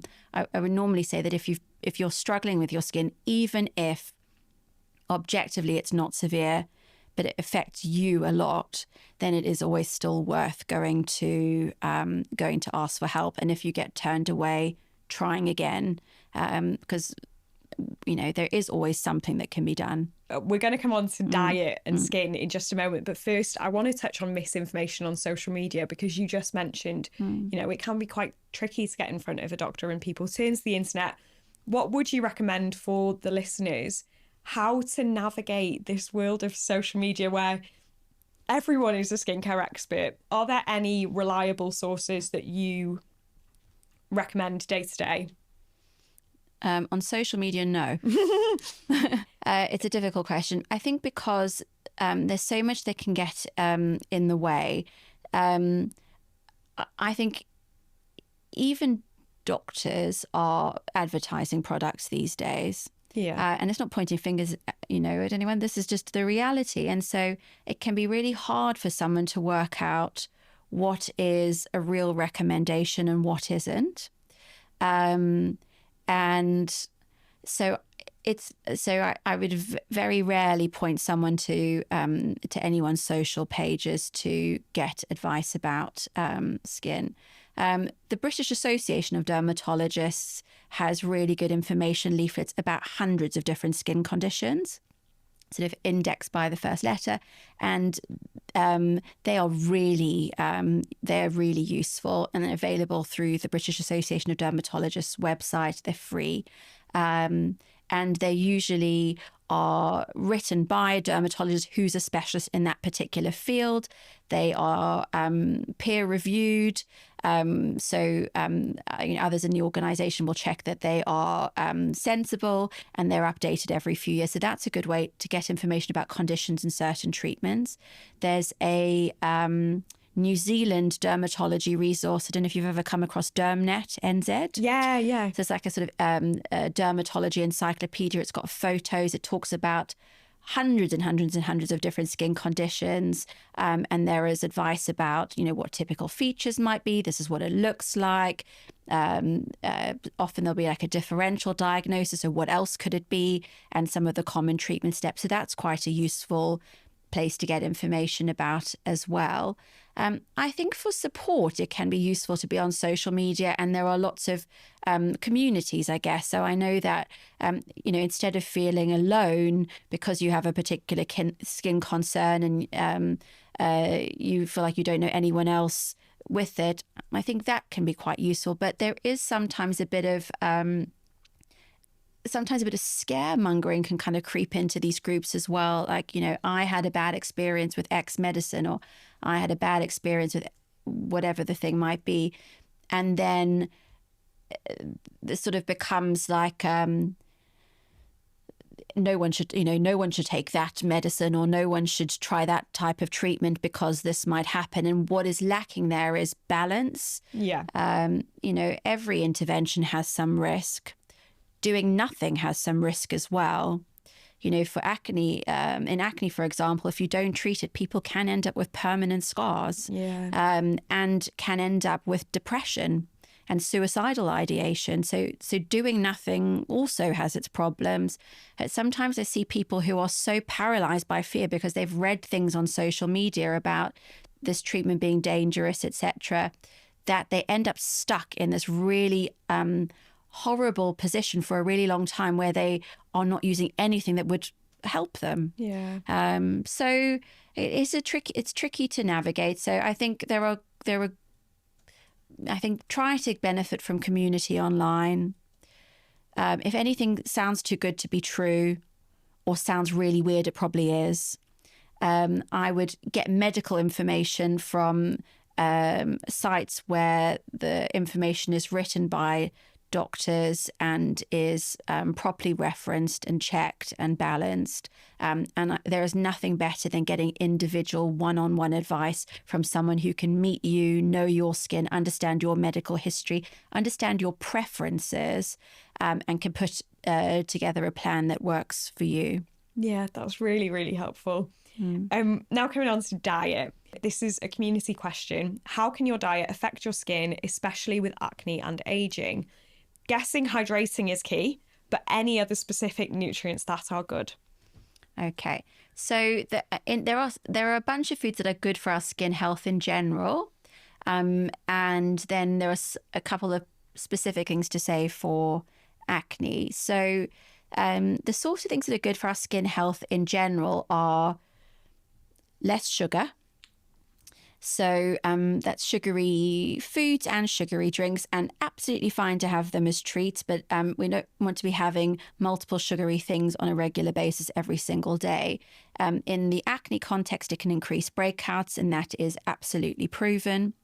[SPEAKER 1] would normally say that if you're struggling with your skin, even if objectively it's not severe, but it affects you a lot, then it is always still worth going to ask for help. And if you get turned away, trying again, because you know there is always something that can be done.
[SPEAKER 2] We're going to come on to diet and skin in just a moment, but first I want to touch on misinformation on social media, because you just mentioned, you know, it can be quite tricky to get in front of a doctor and people turn to the internet. What would you recommend for the listeners, how to navigate this world of social media where everyone is a skincare expert? Are there any reliable sources that you recommend day to day?
[SPEAKER 1] On social media, no. It's a difficult question. I think because there's so much that can get in the way. I think even doctors are advertising products these days.
[SPEAKER 2] Yeah.
[SPEAKER 1] And it's not pointing fingers, you know, at anyone. This is just the reality. And so it can be really hard for someone to work out what is a real recommendation and what isn't. And so I would very rarely point someone to anyone's social pages to get advice about skin. The British Association of Dermatologists has really good information leaflets about hundreds of different skin conditions, sort of indexed by the first letter, and they're really useful, and they're available through the British Association of Dermatologists website. They're free, and they usually are written by a dermatologist who's a specialist in that particular field. They are peer reviewed. So others in the organisation will check that they are sensible, and they're updated every few years. So that's a good way to get information about conditions and certain treatments. There's a New Zealand dermatology resource. I don't know if you've ever come across DermNet NZ.
[SPEAKER 2] Yeah.
[SPEAKER 1] So it's like a sort of a dermatology encyclopedia. It's got photos. It talks about hundreds and hundreds and hundreds of different skin conditions. And there is advice about, you know, what typical features might be. This is what it looks like. Often there'll be like a differential diagnosis. So what else could it be? And some of the common treatment steps. So that's quite a useful place to get information about as well. I think for support, it can be useful to be on social media, and there are lots of communities, I guess. So I know that, instead of feeling alone because you have a particular skin concern and you feel like you don't know anyone else with it, I think that can be quite useful. But there is sometimes a bit of scaremongering can kind of creep into these groups as well. Like, I had a bad experience with X medicine, or I had a bad experience with whatever the thing might be. And then this sort of becomes like, no one should take that medicine, or no one should try that type of treatment because this might happen. And what is lacking there is balance.
[SPEAKER 2] Yeah.
[SPEAKER 1] Every intervention has some risk. Doing nothing has some risk as well. For acne, in acne, for example, if you don't treat it, people can end up with permanent scars, and can end up with depression and suicidal ideation. So doing nothing also has its problems. Sometimes I see people who are so paralyzed by fear because they've read things on social media about this treatment being dangerous, etc., that they end up stuck in this really horrible position for a really long time where they are not using anything that would help them. So it's tricky to navigate. So I think try to benefit from community online. If anything sounds too good to be true or sounds really weird, it probably is. I would get medical information from sites where the information is written by doctors and is properly referenced and checked and balanced. And there is nothing better than getting individual one-on-one advice from someone who can meet you, know your skin, understand your medical history, understand your preferences, and can put together a plan that works for you.
[SPEAKER 2] Yeah, that's really, really helpful. Now coming on to diet. This is a community question. How can your diet affect your skin, especially with acne and aging? Guessing hydrating is key, but any other specific nutrients that are good?
[SPEAKER 1] Okay, so there are a bunch of foods that are good for our skin health in general, and then there are a couple of specific things to say for acne. So the sort of things that are good for our skin health in general are less sugar. So that's sugary foods and sugary drinks, and absolutely fine to have them as treats, but we don't want to be having multiple sugary things on a regular basis every single day. In the acne context, it can increase breakouts, and that is absolutely proven.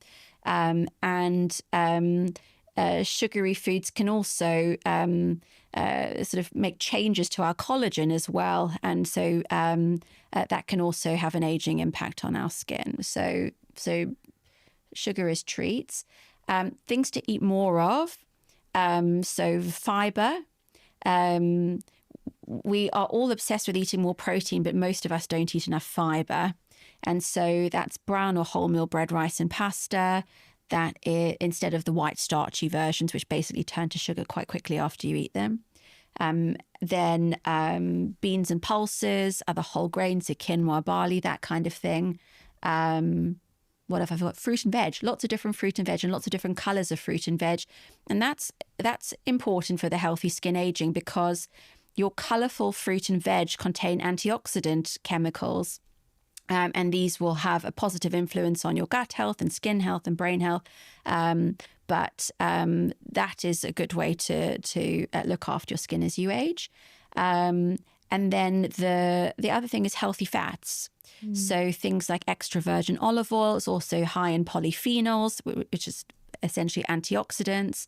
[SPEAKER 1] Sugary foods can also sort of make changes to our collagen as well. And so that can also have an aging impact on our skin. So sugar is treats. Things to eat more of. So fiber. We are all obsessed with eating more protein, but most of us don't eat enough fiber. And so that's brown or wholemeal bread, rice and pasta. That is, instead of the white starchy versions, which basically turn to sugar quite quickly after you eat them. Then beans and pulses, other whole grains, so quinoa, barley, that kind of thing. What have I got? Fruit and veg, lots of different fruit and veg, and lots of different colours of fruit and veg. And that's important for the healthy skin aging, because your colourful fruit and veg contain antioxidant chemicals. And these will have a positive influence on your gut health and skin health and brain health. But that is a good way to look after your skin as you age. And then the other thing is healthy fats. So things like extra virgin olive oil is also high in polyphenols, which is essentially antioxidants.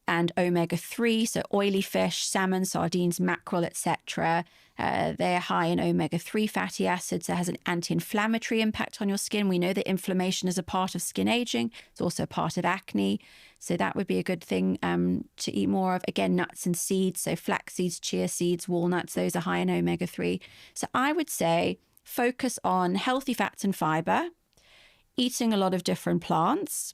[SPEAKER 1] And omega-3, so oily fish, salmon, sardines, mackerel, etc. They're high in omega-3 fatty acids. That has an anti-inflammatory impact on your skin. We know that inflammation is a part of skin aging. It's also a part of acne. So that would be a good thing to eat more of. Again, nuts and seeds, so flax seeds, chia seeds, walnuts, those are high in omega-3. So I would say focus on healthy fats and fiber, eating a lot of different plants,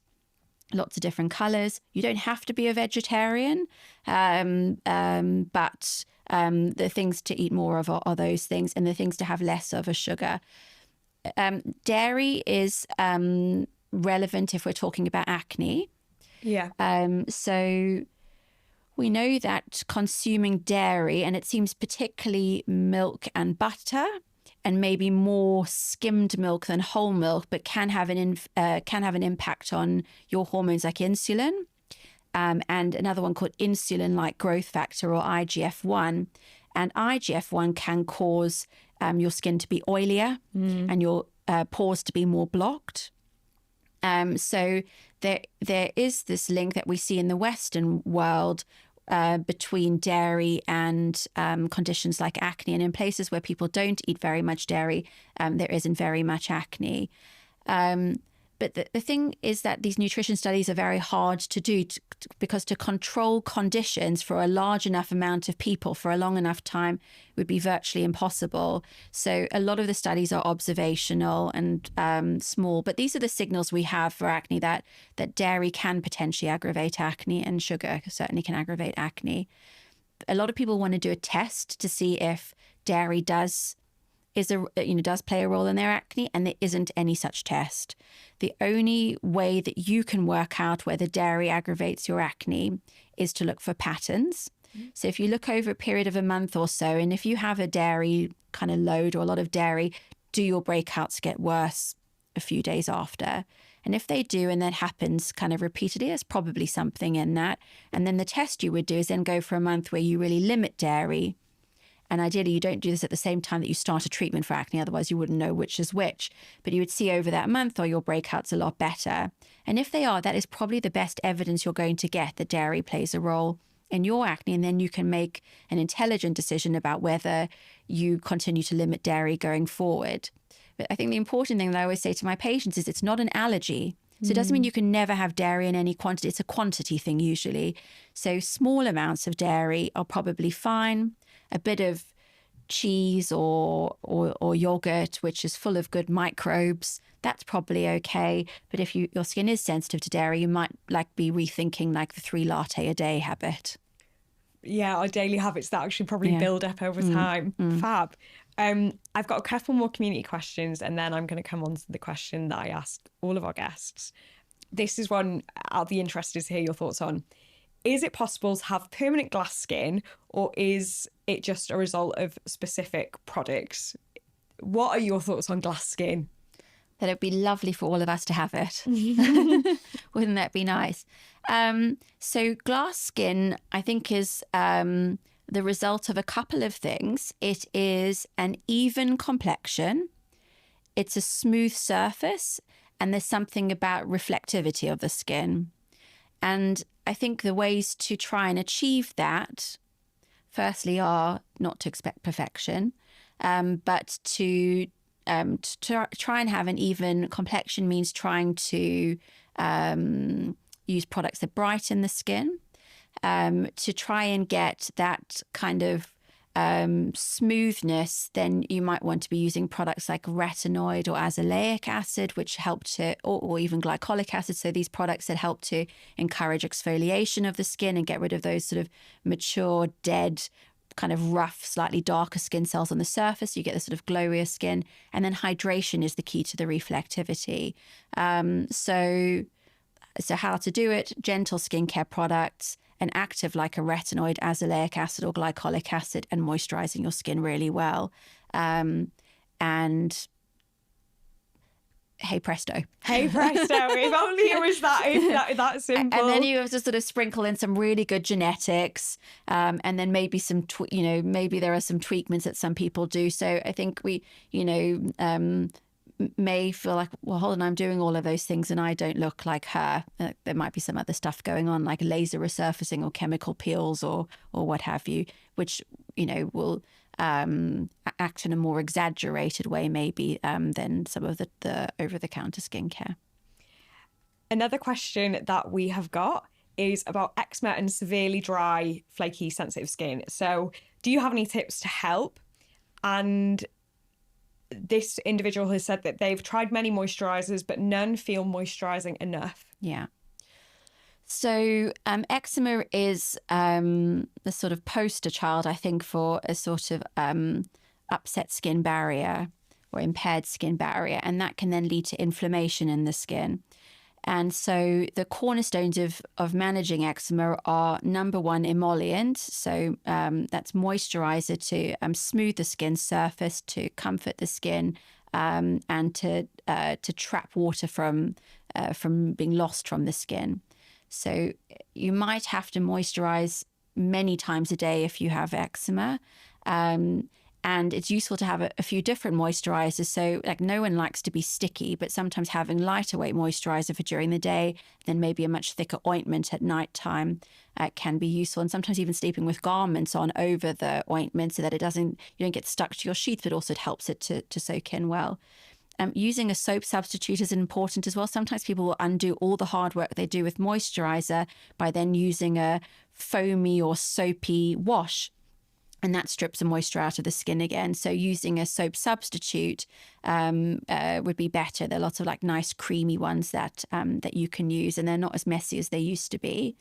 [SPEAKER 1] lots of different colors. You don't have to be a vegetarian, but the things to eat more of are those things, and the things to have less of are sugar. Dairy is relevant if we're talking about acne.
[SPEAKER 2] Yeah.
[SPEAKER 1] So we know that consuming dairy, and it seems particularly milk and butter, and maybe more skimmed milk than whole milk, but can have an impact on your hormones like insulin, and another one called insulin-like growth factor, or IGF-1. And IGF-1 can cause your skin to be oilier and your pores to be more blocked. So there is this link that we see in the Western world between dairy and conditions like acne. And in places where people don't eat very much dairy, there isn't very much acne. But the thing is that these nutrition studies are very hard to do because to control conditions for a large enough amount of people for a long enough time would be virtually impossible. So a lot of the studies are observational and small, but these are the signals we have for acne, that dairy can potentially aggravate acne, and sugar certainly can aggravate acne. A lot of people want to do a test to see if dairy does play a role in their acne, and there isn't any such test. The only way that you can work out whether dairy aggravates your acne is to look for patterns. So if you look over a period of a month or so, and if you have a dairy kind of load or a lot of dairy, do your breakouts get worse a few days after? And if they do, and that happens kind of repeatedly, there's probably something in that. And then the test you would do is then go for a month where you really limit dairy. And ideally, you don't do this at the same time that you start a treatment for acne. Otherwise, you wouldn't know which is which. But you would see over that month, are your breakouts a lot better? And if they are, that is probably the best evidence you're going to get that dairy plays a role in your acne. And then you can make an intelligent decision about whether you continue to limit dairy going forward. But I think the important thing that I always say to my patients is it's not an allergy. So it doesn't mean you can never have dairy in any quantity. It's a quantity thing usually. So small amounts of dairy are probably fine. A bit of cheese or yogurt, which is full of good microbes, that's probably okay. But if your skin is sensitive to dairy, you might be rethinking the 3 latte a day habit.
[SPEAKER 2] Yeah, our daily habits that actually probably build up over time. Fab. I've got a couple more community questions, and then I'm going to come on to the question that I asked all of our guests. This is one I'll be interested to hear your thoughts on. Is it possible to have permanent glass skin, or is it just a result of specific products? What are your thoughts on glass skin?
[SPEAKER 1] That it'd be lovely for all of us to have it. Wouldn't that be nice? So glass skin, I think, is the result of a couple of things. It is an even complexion. It's a smooth surface, and there's something about reflectivity of the skin. And I think the ways to try and achieve that, firstly, are not to expect perfection, but to try and have an even complexion means trying to use products that brighten the skin, to try and get that kind of smoothness. Then you might want to be using products like retinoid or azelaic acid, which help to, or even glycolic acid. So these products that help to encourage exfoliation of the skin and get rid of those sort of mature, dead, kind of rough, slightly darker skin cells on the surface. You get the sort of glowier skin. And then hydration is the key to the reflectivity. So how to do it? Gentle skincare products, an active like a retinoid, azelaic acid or glycolic acid, and moisturizing your skin really well. And hey presto.
[SPEAKER 2] Hey presto. If only it was that simple.
[SPEAKER 1] And then you have to sort of sprinkle in some really good genetics, and then maybe maybe there are some tweakments that some people do. So I think we, may feel like, well, hold on, I'm doing all of those things and I don't look like her. There might be some other stuff going on, like laser resurfacing or chemical peels or what have you, which, will act in a more exaggerated way maybe than some of the over-the-counter skincare.
[SPEAKER 2] Another question that we have got is about eczema and severely dry, flaky, sensitive skin. So do you have any tips to help? And this individual has said that they've tried many moisturizers, but none feel moisturizing enough.
[SPEAKER 1] Yeah. So eczema is the sort of poster child, I think, for a sort of upset skin barrier or impaired skin barrier. And that can then lead to inflammation in the skin. And so the cornerstones of managing eczema are, number one, emollient. So that's moisturizer to smooth the skin surface, to comfort the skin, and to trap water from being lost from the skin. So you might have to moisturize many times a day if you have eczema. And it's useful to have a few different moisturizers. So like no one likes to be sticky, but sometimes having lighter weight moisturizer for during the day, then maybe a much thicker ointment at nighttime can be useful. And sometimes even sleeping with garments on over the ointment so that you don't get stuck to your sheath, but also it helps it to soak in well. Using a soap substitute is important as well. Sometimes people will undo all the hard work they do with moisturizer by then using a foamy or soapy wash, and that strips the moisture out of the skin again. So using a soap substitute would be better. There are lots of like nice creamy ones that you can use, and they're not as messy as they used to be.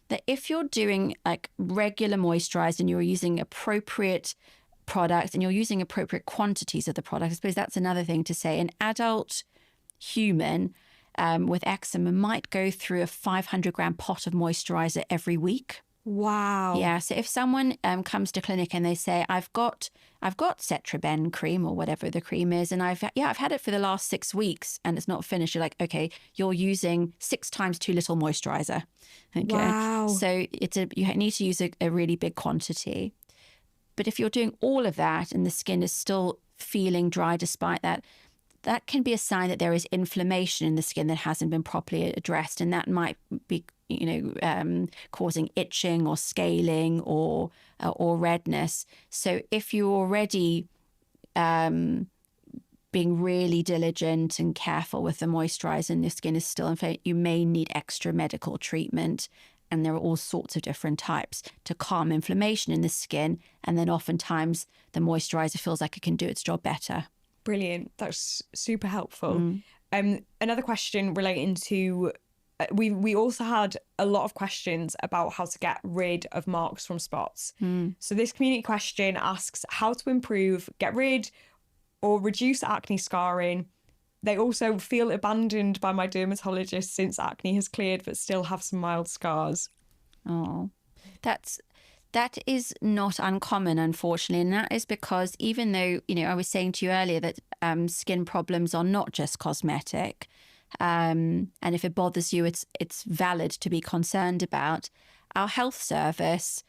[SPEAKER 1] That if you're doing like regular moisturizer and you're using appropriate products and you're using appropriate quantities of the product, I suppose that's another thing to say. An adult human with eczema might go through a 500-gram pot of moisturizer every week.
[SPEAKER 2] Wow.
[SPEAKER 1] Yeah. So if someone comes to clinic and they say, I've got Cetraben cream or whatever the cream is, and I've had it for the last 6 weeks and it's not finished, you're like, okay, you're using 6 times too little moisturizer. Okay.
[SPEAKER 2] Wow.
[SPEAKER 1] So you need to use a really big quantity. But if you're doing all of that and the skin is still feeling dry despite that, that can be a sign that there is inflammation in the skin that hasn't been properly addressed. And that might be, causing itching or scaling or redness. So if you're already being really diligent and careful with the moisturizer and your skin is still inflamed, you may need extra medical treatment. And there are all sorts of different types to calm inflammation in the skin. And then oftentimes the moisturizer feels like it can do its job better.
[SPEAKER 2] Brilliant. That's super helpful. Another question relating to, we also had a lot of questions about how to get rid of marks from spots. So this community question asks how to get rid or reduce acne scarring. They also feel abandoned by my dermatologist since acne has cleared, but still have some mild scars.
[SPEAKER 1] Oh, that is not uncommon, unfortunately. And that is because even though, I was saying to you earlier that skin problems are not just cosmetic. And if it bothers you, it's valid to be concerned about. Our health service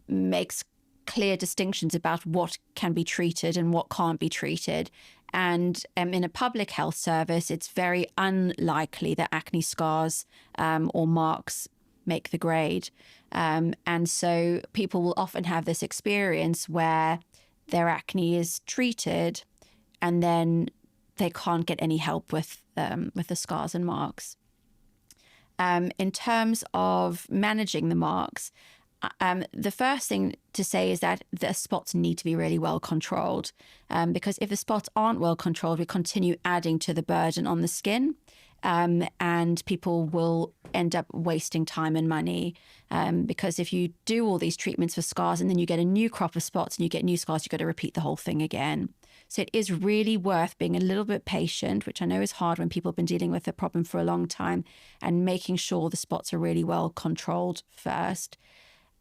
[SPEAKER 1] makes clear distinctions about what can be treated and what can't be treated. And in a public health service, it's very unlikely that acne scars or marks make the grade. And so people will often have this experience where their acne is treated and then they can't get any help with the scars and marks. In terms of managing the marks, the first thing to say is that the spots need to be really well controlled, because if the spots aren't well controlled, we continue adding to the burden on the skin, and people will end up wasting time and money, because if you do all these treatments for scars and then you get a new crop of spots and you get new scars, you've got to repeat the whole thing again. So it is really worth being a little bit patient, which I know is hard when people have been dealing with the problem for a long time, and making sure the spots are really well controlled first.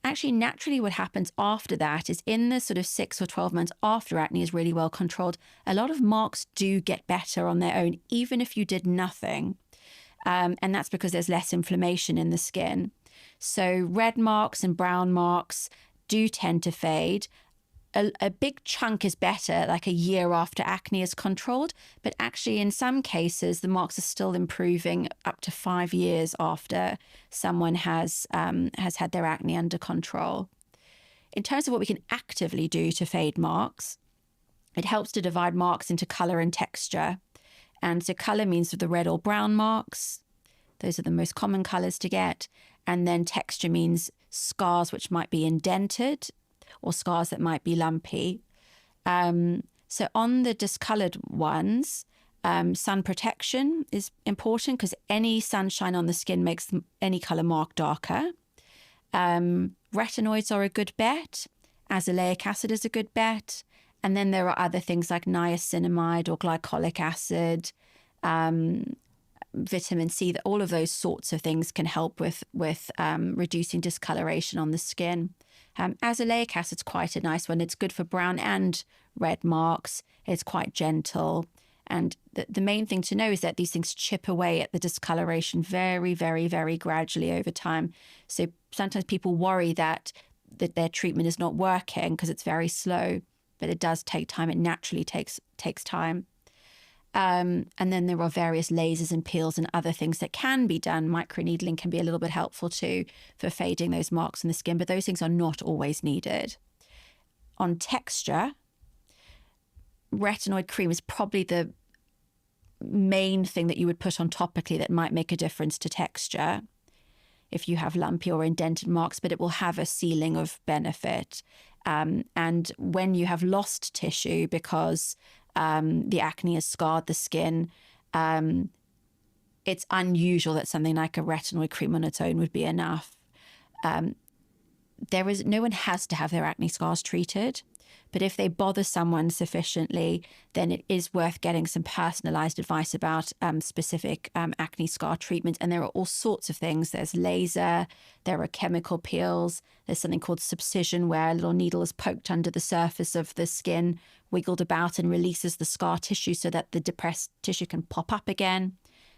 [SPEAKER 1] Actually, naturally, what happens after that is in the sort of 6 or 12 months after acne is really well controlled, a lot of marks do get better on their own, even if you did nothing. And that's because there's less inflammation in the skin. So red marks and brown marks do tend to fade. A big chunk is better like a year after acne is controlled, but actually in some cases the marks are still improving up to 5 years after someone has had their acne under control. In terms of what we can actively do to fade marks, it helps to divide marks into color and texture. And so color means the red or brown marks. Those are the most common colors to get. And then texture means scars which might be indented or scars that might be lumpy. So on the discolored ones, sun protection is important because any sunshine on the skin makes any color mark darker. Retinoids are a good bet. Azelaic acid is a good bet. And then there are other things like niacinamide or glycolic acid. vitamin C, that all of those sorts of things can help with reducing discoloration on the skin. Azelaic acid's quite a nice one. It's good for brown and red marks. It's quite gentle. And the main thing to know is that these things chip away at the discoloration very, very, very gradually over time. So sometimes people worry that their treatment is not working because it's very slow, but it does take time. It naturally takes time. And then there are various lasers and peels and other things that can be done. Microneedling can be a little bit helpful too for fading those marks in the skin, but those things are not always needed. On texture, retinoid cream is probably the main thing that you would put on topically that might make a difference to texture if you have lumpy or indented marks, but it will have a ceiling of benefit. And when you have lost tissue because the acne has scarred the skin, it's unusual that something like a retinoid cream on its own would be enough. No one has to have their acne scars treated, but if they bother someone sufficiently, then it is worth getting some personalized advice about specific acne scar treatments. And there are all sorts of things. There's laser, there are chemical peels, there's something called subcision, where a little needle is poked under the surface of the skin, wiggled about, and releases the scar tissue so that the depressed tissue can pop up again.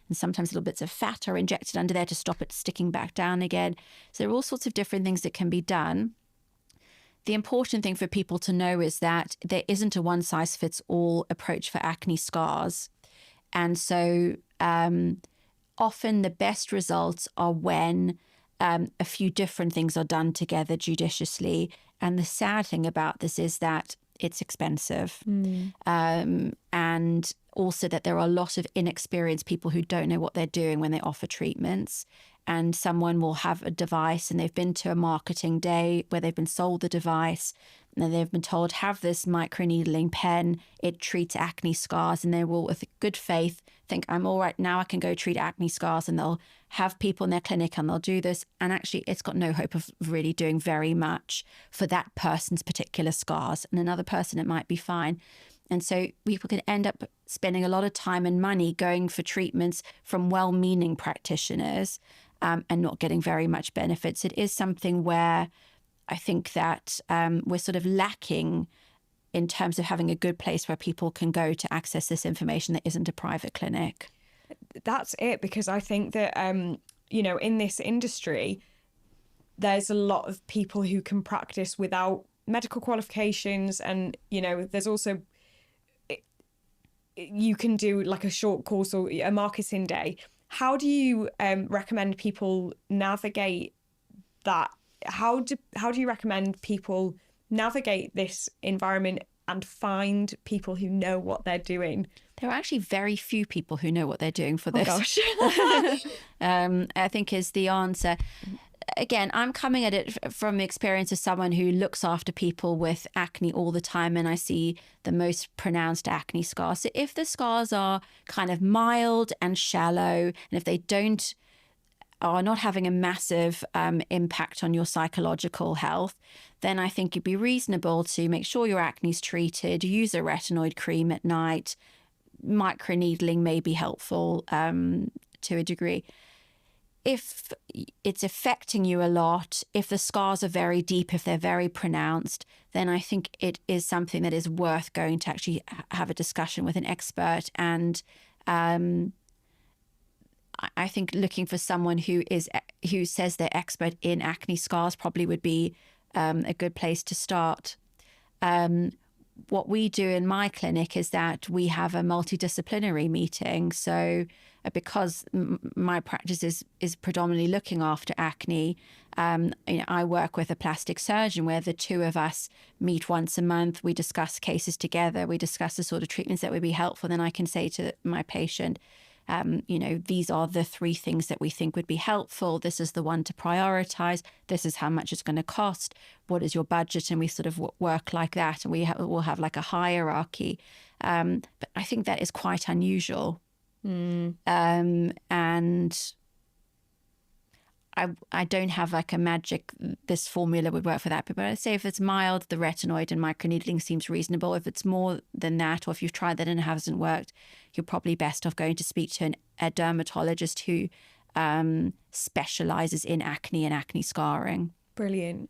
[SPEAKER 1] And sometimes little bits of fat are injected under there to stop it sticking back down again. So there are all sorts of different things that can be done. The important thing for people to know is that there isn't a one-size-fits-all approach for acne scars. And so often the best results are when a few different things are done together judiciously. And the sad thing about this is that it's expensive. And also that there are a lot of inexperienced people who don't know what they're doing when they offer treatments. And someone will have a device and they've been to a marketing day where they've been sold the device and then they've been told, have this microneedling pen, it treats acne scars. And they will, with good faith, think, I'm all right, now I can go treat acne scars. And they'll have people in their clinic and they'll do this. And actually, it's got no hope of really doing very much for that person's particular scars. And another person, it might be fine. And so people can end up spending a lot of time and money going for treatments from well-meaning practitioners and not getting very much benefits. It is something where I think that we're sort of lacking in terms of having a good place where people can go to access this information that isn't a private clinic.
[SPEAKER 2] That's it, because I think that, in this industry, there's a lot of people who can practice without medical qualifications. And, there's also, you can do like a short course or a marketing day. How do you recommend people navigate that? How do you recommend people navigate this environment and find people who know what they're doing?
[SPEAKER 1] There are actually very few people who know what they're doing for this.
[SPEAKER 2] Oh, gosh.
[SPEAKER 1] I think is the answer. Again, I'm coming at it from the experience of someone who looks after people with acne all the time, and I see the most pronounced acne scars. So if the scars are kind of mild and shallow, and if they are not having a massive impact on your psychological health, then I think it'd be reasonable to make sure your acne's treated, use a retinoid cream at night. Microneedling may be helpful to a degree. If it's affecting you a lot, if the scars are very deep, if they're very pronounced, then I think it is something that is worth going to actually have a discussion with an expert. And I think looking for someone who says they're expert in acne scars probably would be a good place to start. What we do in my clinic is that we have a multidisciplinary meeting. So because my practice is predominantly looking after acne, I work with a plastic surgeon where the two of us meet once a month. We discuss cases together. We discuss the sort of treatments that would be helpful. Then I can say to my patient, these are the 3 things that we think would be helpful. This is the one to prioritize. This is how much it's going to cost. What is your budget? And we sort of work like that. And we'll have like a hierarchy. But I think that is quite unusual. And I don't have like a magic, this formula would work for that. But I'd say if it's mild, the retinoid and microneedling seems reasonable. If it's more than that, or if you've tried that and it hasn't worked, you're probably best off going to speak to a dermatologist who specializes in acne and acne scarring.
[SPEAKER 2] Brilliant.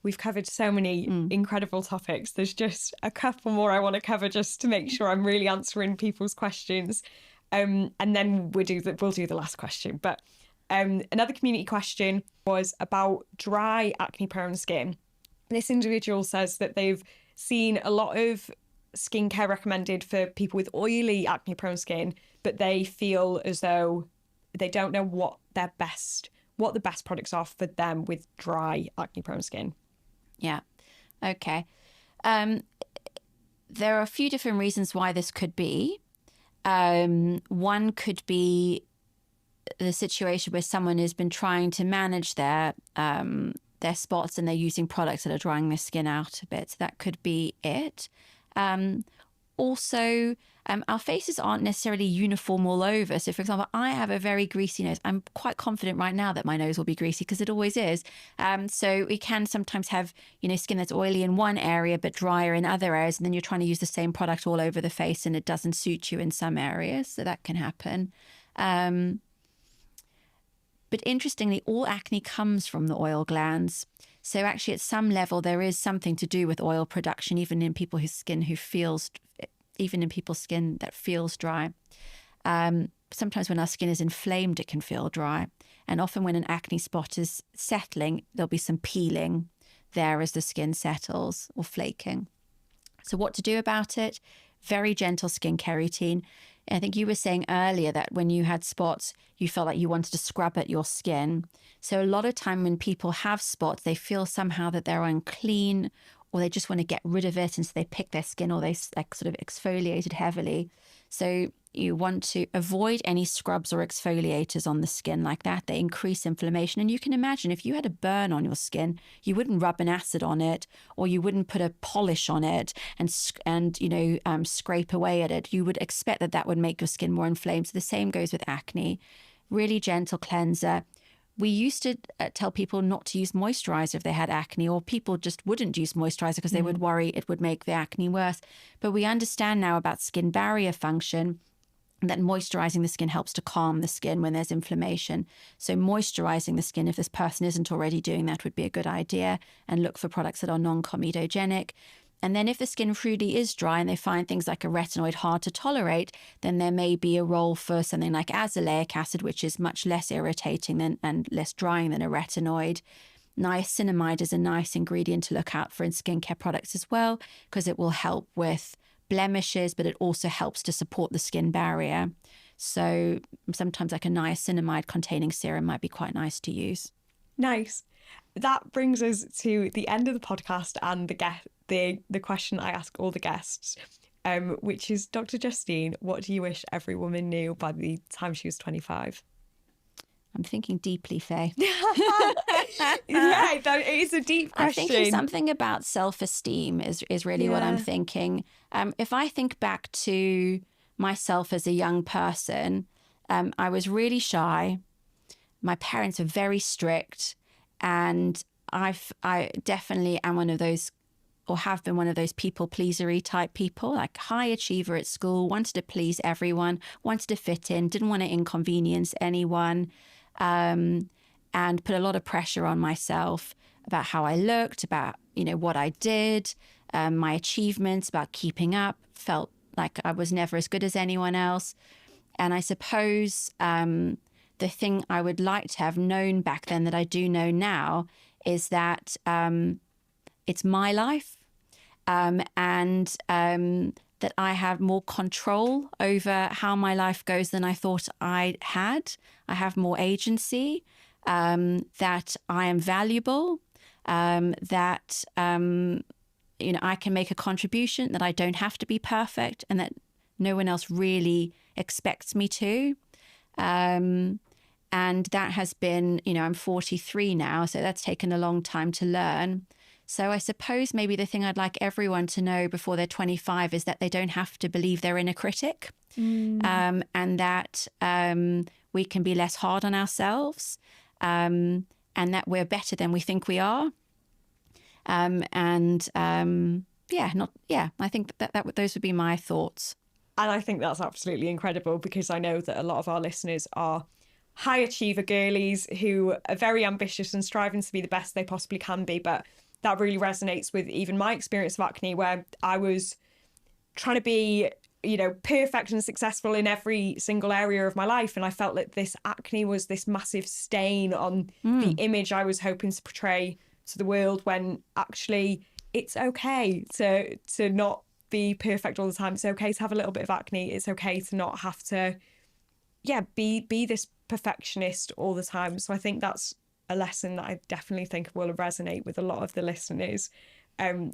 [SPEAKER 2] We've covered so many incredible topics. There's just a couple more I want to cover just to make sure I'm really answering people's questions. And then we'll do the last question. But another community question was about dry acne-prone skin. This individual says that they've seen a lot of skincare recommended for people with oily acne-prone skin, but they feel as though they don't know what the best products are for them with dry acne-prone skin.
[SPEAKER 1] Yeah. Okay. There are a few different reasons why this could be. One could be the situation where someone has been trying to manage their spots and they're using products that are drying their skin out a bit. So that could be it. Also, our faces aren't necessarily uniform all over. So, for example, I have a very greasy nose. I'm quite confident right now that my nose will be greasy because it always is. So we can sometimes have, skin that's oily in one area but drier in other areas. And then you're trying to use the same product all over the face and it doesn't suit you in some areas. So that can happen. But interestingly, all acne comes from the oil glands. So actually, at some level, there is something to do with oil production, even in people's skin that feels dry. Sometimes when our skin is inflamed, it can feel dry. And often when an acne spot is settling, there'll be some peeling there as the skin settles or flaking. So what to do about it? Very gentle skincare routine. I think you were saying earlier that when you had spots, you felt like you wanted to scrub at your skin. So a lot of time when people have spots, they feel somehow that they're unclean or they just want to get rid of it. And so they pick their skin or they sort of exfoliate it heavily. So you want to avoid any scrubs or exfoliators on the skin like that. They increase inflammation. And you can imagine if you had a burn on your skin, you wouldn't rub an acid on it or you wouldn't put a polish on it and scrape away at it. You would expect that would make your skin more inflamed. So the same goes with acne. Really gentle cleanser. We used to tell people not to use moisturizer if they had acne, or people just wouldn't use moisturizer because they would worry it would make the acne worse. But we understand now about skin barrier function, that moisturizing the skin helps to calm the skin when there's inflammation. So moisturizing the skin, if this person isn't already doing that, would be a good idea, and look for products that are non-comedogenic. And then if the skin truly is dry and they find things like a retinoid hard to tolerate, then there may be a role for something like azelaic acid, which is much less irritating and less drying than a retinoid. Niacinamide is a nice ingredient to look out for in skincare products as well, because it will help with blemishes, but it also helps to support the skin barrier. So sometimes like a niacinamide containing serum might be quite nice to use.
[SPEAKER 2] Nice. That brings us to the end of the podcast and the question I ask all the guests, which is, Dr. Justine, what do you wish every woman knew by the time she was 25?
[SPEAKER 1] I'm thinking deeply, Faye.
[SPEAKER 2] Yeah, it is a deep question.
[SPEAKER 1] I'm thinking something about self-esteem is really what I'm thinking. If I think back to myself as a young person, I was really shy. My parents were very strict, and I definitely am one of those, or have been one of those people pleasery type people, like high achiever at school, wanted to please everyone, wanted to fit in, didn't want to inconvenience anyone, and put a lot of pressure on myself about how I looked, about, what I did, my achievements, about keeping up, felt like I was never as good as anyone else. And I suppose the thing I would like to have known back then that I do know now is that it's my life, and that I have more control over how my life goes than I thought I had. I have more agency, that I am valuable, that I can make a contribution, that I don't have to be perfect, and that no one else really expects me to. And that has been, I'm 43 now, so that's taken a long time to learn. So I suppose maybe the thing I'd like everyone to know before they're 25 is that they don't have to believe their inner critic, and that we can be less hard on ourselves, and that we're better than we think we are. I think that those would be my thoughts.
[SPEAKER 2] And I think that's absolutely incredible, because I know that a lot of our listeners are high achiever girlies who are very ambitious and striving to be the best they possibly can be. But that really resonates with even my experience of acne, where I was trying to be, perfect and successful in every single area of my life. And I felt that this acne was this massive stain on the image I was hoping to portray to the world, when actually it's okay to not be perfect all the time. It's okay to have a little bit of acne. It's okay to not have to, be this perfectionist all the time. So I think that's a lesson that I definitely think will resonate with a lot of the listeners.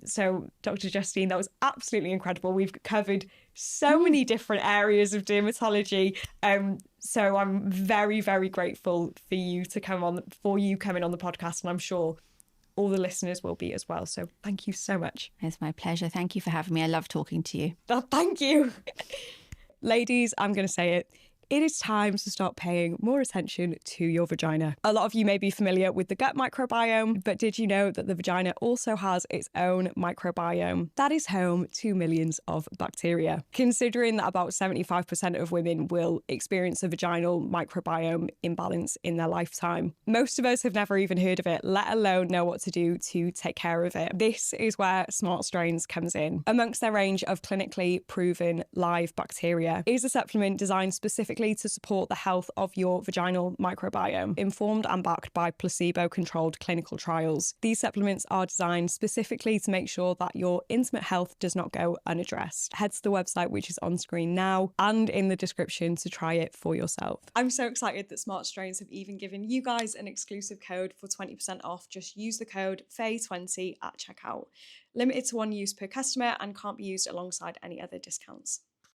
[SPEAKER 2] So Dr. Justine, that was absolutely incredible. We've covered so many different areas of dermatology. So I'm very, very grateful for you coming on the podcast, and I'm sure all the listeners will be as well. So thank you so much.
[SPEAKER 1] It's my pleasure. Thank you for having me. I love talking to you.
[SPEAKER 2] Oh, thank you. Ladies, I'm going to say it. It is time to start paying more attention to your vagina. A lot of you may be familiar with the gut microbiome, but did you know that the vagina also has its own microbiome that is home to millions of bacteria? Considering that about 75% of women will experience a vaginal microbiome imbalance in their lifetime, most of us have never even heard of it, let alone know what to do to take care of it. This is where Smart Strains comes in. Amongst their range of clinically proven live bacteria is a supplement designed specifically to support the health of your vaginal microbiome, informed and backed by placebo-controlled clinical trials. These supplements are designed specifically to make sure that your intimate health does not go unaddressed. Head to the website, which is on screen now and in the description, to try it for yourself. I'm so excited that Smart Strains have even given you guys an exclusive code for 20% off. Just use the code FAY20 at checkout. Limited to one use per customer and can't be used alongside any other discounts.